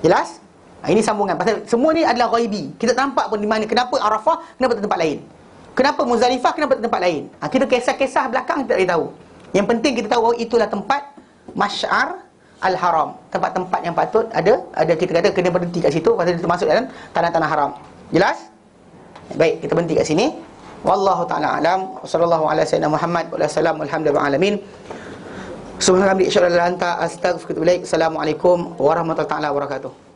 Jelas? Ini sambungan. Pasal semua ni adalah ghaibi. Kita tak nampak pun di mana, kenapa Arafah, kenapa tempat lain. Kenapa Muzdalifah, kenapa tempat lain. Kita kisah-kisah belakang kita tak tahu. Yang penting kita tahu itulah tempat Masy'ar Al-Haram. Tempat-tempat yang patut ada kita kata kena berhenti kat situ, pasal dia termasuk dalam tanah-tanah haram. Jelas? Baik, kita berhenti kat sini. Wallahu ta'ala alam. Wassallallahu ala sayyidina Muhammad wa ala salam walhamdulillahi alamin. Subhanallah, astaghfiruka wa atubu ilaik. Assalamualaikum warahmatullahi wabarakatuh.